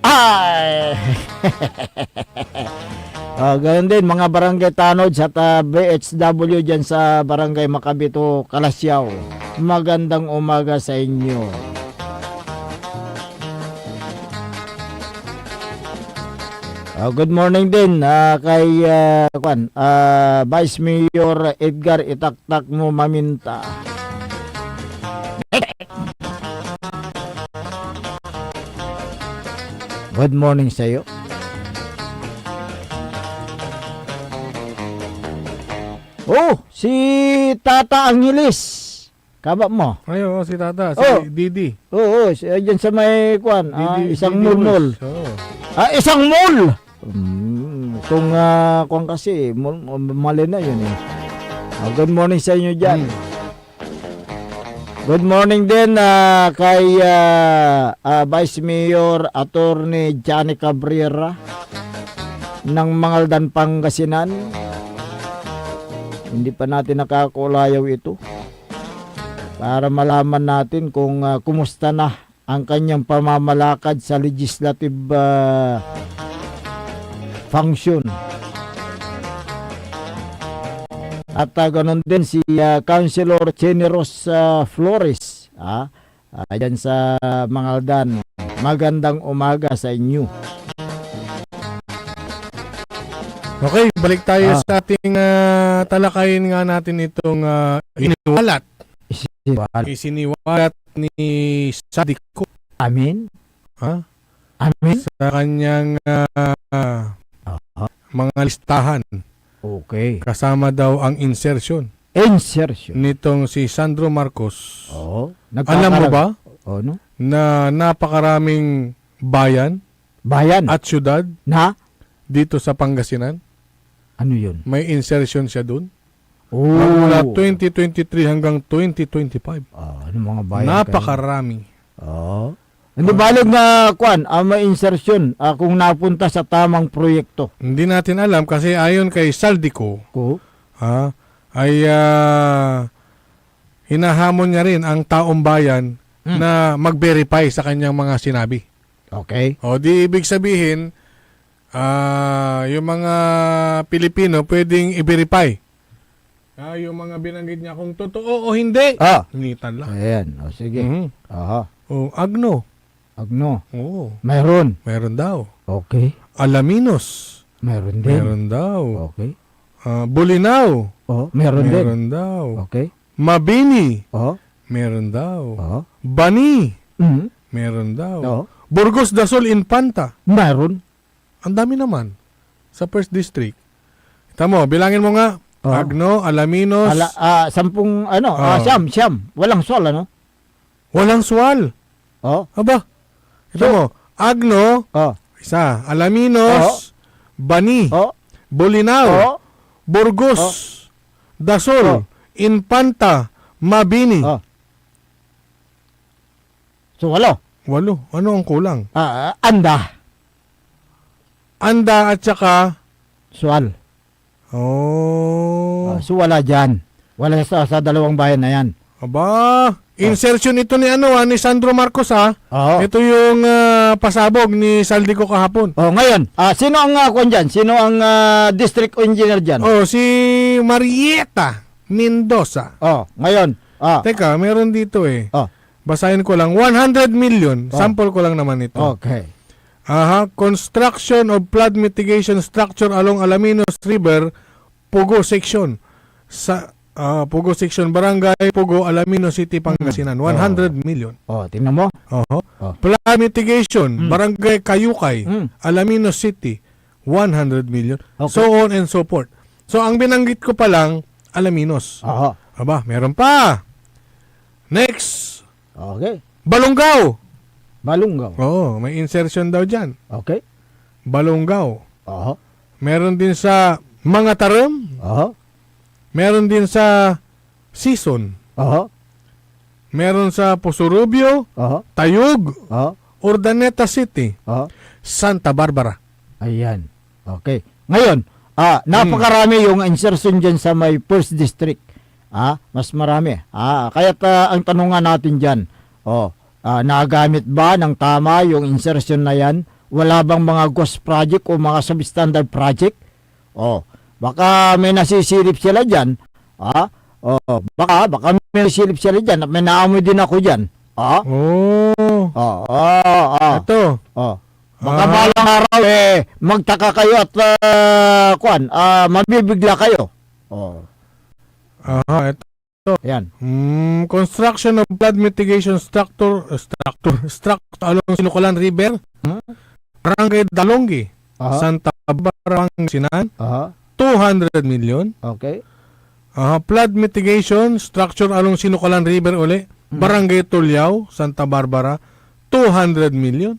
Ganyan din, mga barangay tanod at BHW dyan sa Barangay Macabito, Calasiao. Magandang umaga sa inyo. Good morning din kay Vice Mayor Edgar Itaktak mo Maminta. Good morning sa iyo. Si Tata Angeles. Kaba mo? Si Tata, si Didi. Diyan sa may isang mall. Isang mall. Kung kasi mali na yun good morning sa inyo dyan. Good morning din kay Vice Mayor Attorney Johnny Cabrera ng Mangaldan, Pangasinan. Hindi pa natin nakakulayaw ito para malaman natin kung kumusta na ang kanyang pamamalakad sa legislative function. At ganoon din si Councilor Generos Flores. Dyan sa Mangaldan. Magandang umaga sa inyo. Okay, balik tayo sa ating talakayin nga natin itong isiniwalat ni Sadiko. Amin. Ha? Amin. Sa kanyang mga listahan. Okay. Kasama daw ang insertion nitong si Sandro Marcos. Oo. Alam mo ba no? na napakaraming bayan at syudad na dito sa Pangasinan? Ano yun? May insertion siya dun. Oh. Mula 2023 hanggang 2025. Ano mga bayan? Napakarami. Hindi balag na may insertion kung napunta sa tamang proyekto. Hindi natin alam kasi ayon kay Saldico, ay hinahamon niya rin ang taong bayan na mag-verify sa kanyang mga sinabi. Okay. O di ibig sabihin, yung mga Pilipino pwedeng i-verify. Yung mga binanggit niya kung totoo o hindi. Nitan lang. Ayan. Sige. Agno. Oo. Mayroon. Meron daw. Okay. Alaminos. Meron din. Meron daw. Okay. Bulinaw. Meron din. Meron daw. Okay. Mabini. Meron daw. Bani. Meron daw. Burgos Dasol Infanta. Meron. Ang dami naman. Sa first district. Tamo, bilangin mo nga. Agno, Alaminos. 10 siyam. Walang swal, ano? Walang swal. Aba. Ito mo. Agno. Isa. Alaminos. Bani. Bulinaw. Burgos. Dasol. Infanta. Mabini. So, walo. Ano ang kulang? Anda at saka swal. So, wala dyan. Wala sa dalawang bayan na yan. Aba, insertion ito ni ni Sandro Marcos Ito yung pasabog ni Saldico kahapon. Ngayon, sino ang dyan? Sino ang district engineer dyan? Si Marieta Mendoza. Ngayon. Teka, meron dito Basahin ko lang. 100 million. Sample ko lang naman ito. Okay. Construction of flood mitigation structure along Alaminos River, Pugo Section. Sa Pugo Section, Barangay Pugo, Alaminos City, Pangasinan. 100 million. Tingnan mo. Flood mitigation, Barangay Kayukay, Alaminos City. 100 million. Okay. So on and so forth. So, ang binanggit ko pa lang, Alaminos. Aba, meron pa. Next. Okay. Balongaw. May insertion daw dyan. Okay. Balongaw. Meron din sa Mga Tarim. Meron din sa Season. Meron sa Pusurubio. Tayug. Urdaneta City. Santa Barbara. Ayan. Okay. Ngayon, napakarami yung insertion dyan sa may first district. Mas marami. Kaya't ang tanungan natin dyan, nagamit ba ng tama yung insertion na yan? Wala bang mga ghost project o mga substandard project? Baka may nasisilip sila dyan. Baka may nasisilip sila dyan at may naamoy din ako dyan. Ito. Baka balang araw magtaka kayo at mabibigla kayo. Ito. Yan. Construction of flood mitigation structure along Sinukulan River. Barangay Dalonggi. Santa Barbara, Pangasinan. 200 million. Okay. Flood mitigation structure along Sinukulan River uli. Barangay Tulyao, Santa Barbara. 200 million.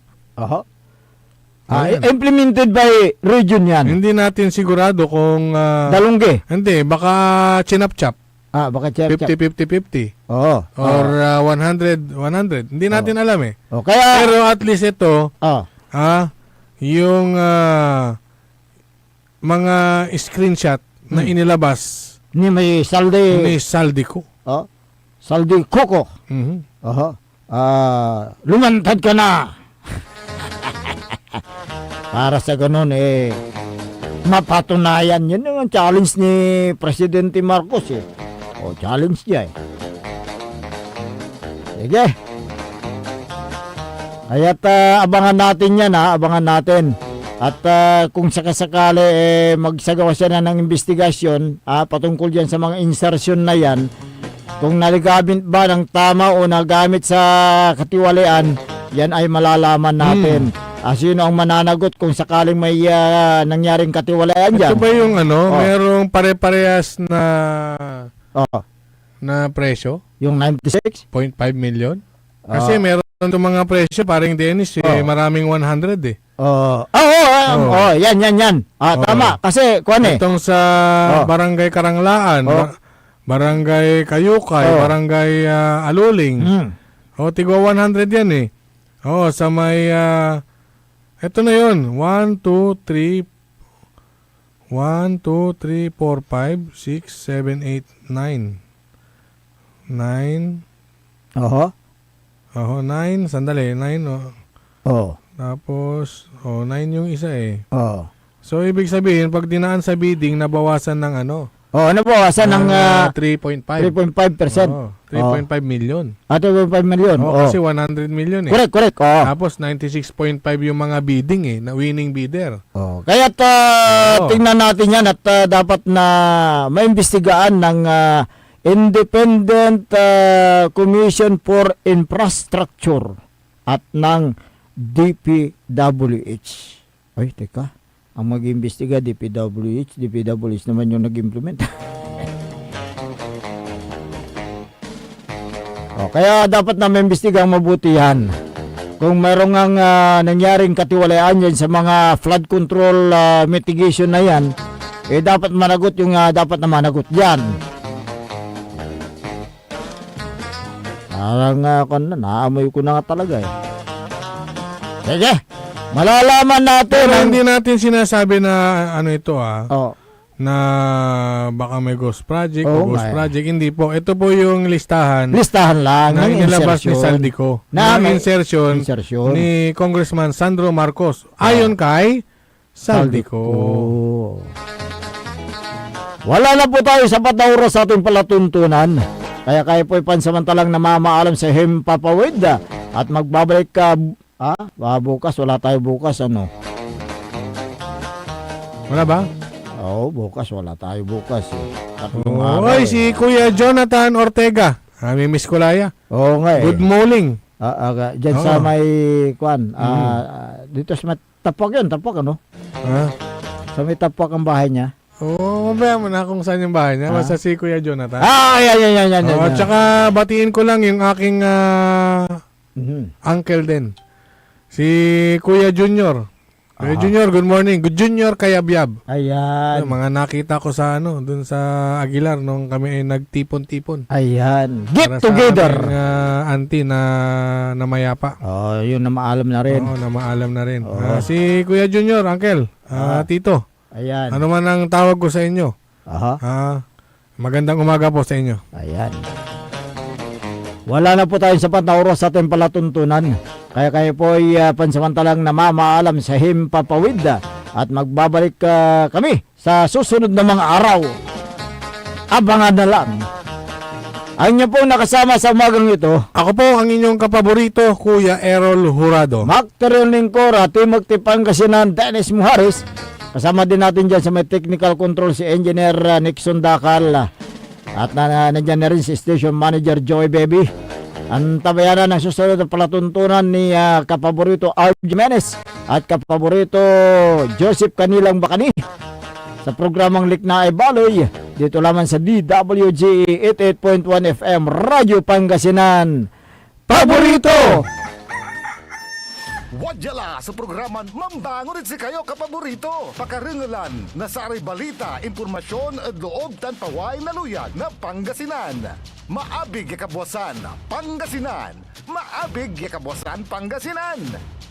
Implemented by region yan. Hindi natin sigurado kung Dalonggi. Hindi, baka chinap-chap. Baka chinap-chap. 50-50-50. Or 100. Hindi natin alam Pero at least ito, yung mga screenshot na inilabas ni may saldi ko. Saldi Coco. Lumantad ka na. Para sa ganun mapatunayan yun yung challenge ni Presidente Marcos challenge niya Sige. Kaya't abangan natin yan, abangan natin. At kung sakasakali magsagawa siya na ng investigasyon patungkol dyan sa mga insertion na yan, kung naligamit ba ng tama o nagamit sa katiwalian, yan ay malalaman natin. Sino ang mananagot kung sakaling may nangyaring katiwalian dyan? Ito ba yung merong pare-parehas na na presyo? Yung 96? 0.5 million? Kasi meron itong mga presyo, paring Dennis, maraming 100 eh. Yan. Tama. Kasi, itong sa Barangay Karanglaan, Barangay Kayukay, Barangay Aluling. Tigwa 100 yan eh. Sa may, ito na yun. 1, 2, 3, 4, 5, 6, 7, 8, 9. 9. 9. Sandali. 9. Tapos, 9 yung isa eh. So, ibig sabihin, pag dinaan sa bidding, nabawasan ng nabawasan ng 3.5. 3.5%. 3.5 million. 3.5 million. Kasi 100 million eh. Correct. Tapos 96.5 yung mga bidding eh, na winning bidder. Kaya tingnan natin yan at dapat na maimbestigaan ng Independent Commission for Infrastructure at ng DPWH. Ay, teka. Ang mag-imbestiga, DPWH naman yung nag-implement. Kaya dapat na maimbestiga mabuti yan. Kung mayroong ang nangyaring katiwalaan yan sa mga flood control mitigation na yan, dapat managot yung dapat na managot yan. Parang naamoy ko na nga talaga eh. Sige, malalaman natin. Pero hindi natin sinasabi na ito na baka may ghost project o ghost project. Hindi po. Ito po yung listahan. Listahan lang. Na inilabas ni Saldico. Na insertion ni Congressman Sandro Marcos. Ayon kay Saldico. Wala na po tayo sapat na oras sa ating palatuntunan. Kaya po pansamantalang namamaalam sa Himpapawid at magbabalik ka bukas. Wala tayo bukas Wala ba? Bukas wala tayo bukas Oy, si Kuya Jonathan Ortega. Miss Kulaya. Good morning. Diyan sa may dito sa may tapak sa may tapak ang bahay niya. Mamaya mo na kung saan yung bahay niya. Basta si Kuya Jonathan. Yan. At saka batiin ko lang yung aking uncle din. Si Kuya Junior. Kuya Junior, good morning. Good Junior Kayabyab. Ayan. Mga nakita ko sa dun sa Aguilar nung kami ay nagtipon-tipon. Ayan. Get para together. Sa auntie na mayapa. Yun na maalam na rin. Na maalam na rin. Si Kuya Junior, uncle, tito. Ayan. Ano man ang tawag ko sa inyo? Magandang umaga po sa inyo. Ayan. Wala na po tayong sapat na oras sa ating palatuntunan. Kaya po ay pansamantalang namamaalam sa Himpapawid at magbabalik kami sa susunod na mga araw. Abangan na lang. Ang inyo pong nakasama sa umagang ito. Ako po ang inyong kapaborito, Kuya Errol Jurado. Macterial Lingcora, Timog Pangasinan, Dennis Muhares. Kasama din natin dyan sa may technical control si Engineer Nixon Dakal. At nandiyan na rin si Station Manager Joy Baby. Ang tabayanan ng susunod na palatuntunan ni kapaborito Art Jimenez at kapaborito Joseph Kanilang Bakani sa programang Likna ay Baloy dito lamang sa DWG 88.1 FM Radyo Pangasinan. Paborito! Wadyala sa programan Mambangon si kayo kapaborito. Pakaringalan na sa balita, impormasyon at loob tanpaway na luyag na Pangasinan. Maabig yakabwasan Pangasinan. Maabig yakabwasan Pangasinan.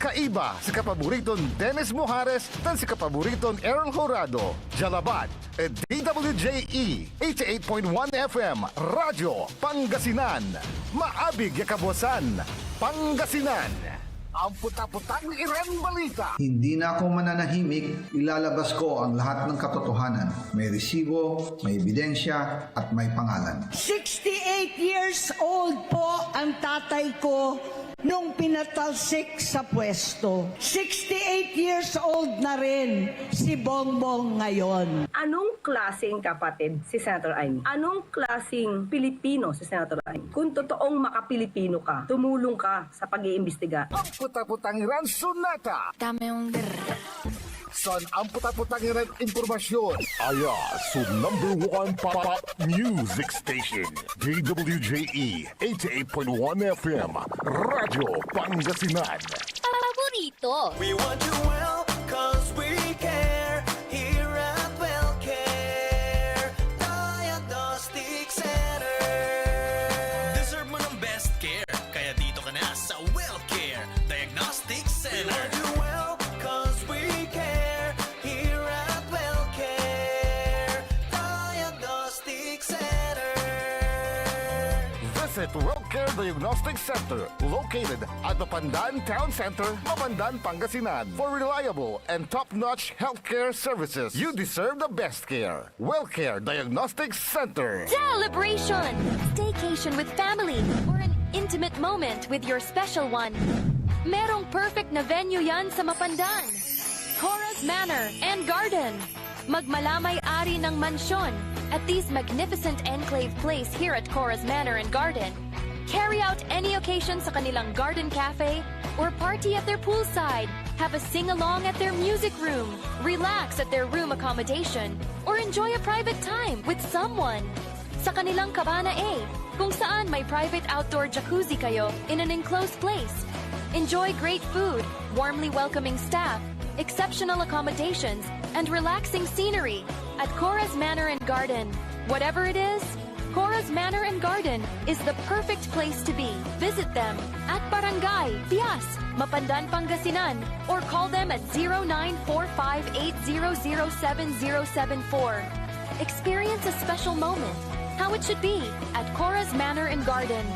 Kaiba si kapaboriton Dennis Muhares tan si kapaboriton Errol Jurado. Jalabat at DWJE 88.1 FM Radyo Pangasinan. Maabig yakabwasan Pangasinan. Ang puta-putang Iran Balita. Hindi na ako mananahimik, ilalabas ko ang lahat ng katotohanan. May resibo, may ebidensya, at may pangalan. 68 years old po ang tatay ko nung pinatalsik sa pwesto. 68 years old na rin si Bongbong ngayon. Anong klaseng kapatid si Senator Amy? Anong klaseng Pilipino si Senator Amy? Kung totoong makapilipino ka, tumulong ka sa pag-iimbestiga. Ang puta-putangiran sunata. Dame yung Son, ang puta-putangiran impormasyon. Aya sa #1 pop music station, DWJE 88.1 FM, Radyo Pangasinan. paborito. We want you well, cause we care. Here at WellCare Diagnostic Center. Deserve mo ng best care, kaya dito ka na sa WellCare Diagnostic Center. We want you well, cause we care. Here at WellCare Diagnostic Center. Visit WellCare Diagnostic Center, located at the Pandan Town Center, Mapandan, Pangasinan. For reliable and top-notch healthcare services, you deserve the best care. WellCare Diagnostic Center. Celebration! Staycation with family or an intimate moment with your special one. Merong perfect na venue yan sa Mapandan. Cora's Manor and Garden. Magmalamay-ari ng mansyon at these magnificent enclave place here at Cora's Manor and Garden. Carry out any occasion sa kanilang garden cafe or party at their poolside. Have a sing-along at their music room. Relax at their room accommodation or enjoy a private time with someone. Sa kanilang Cabana A, kung saan may private outdoor jacuzzi kayo in an enclosed place. Enjoy great food, warmly welcoming staff, exceptional accommodations, and relaxing scenery at Cora's Manor and Garden. Whatever it is, Cora's Manor and Garden is the perfect place to be. Visit them at Barangay Pias, Mapandan, Pangasinan, or call them at 0945-800-7074. Experience a special moment, how it should be at Cora's Manor and Garden.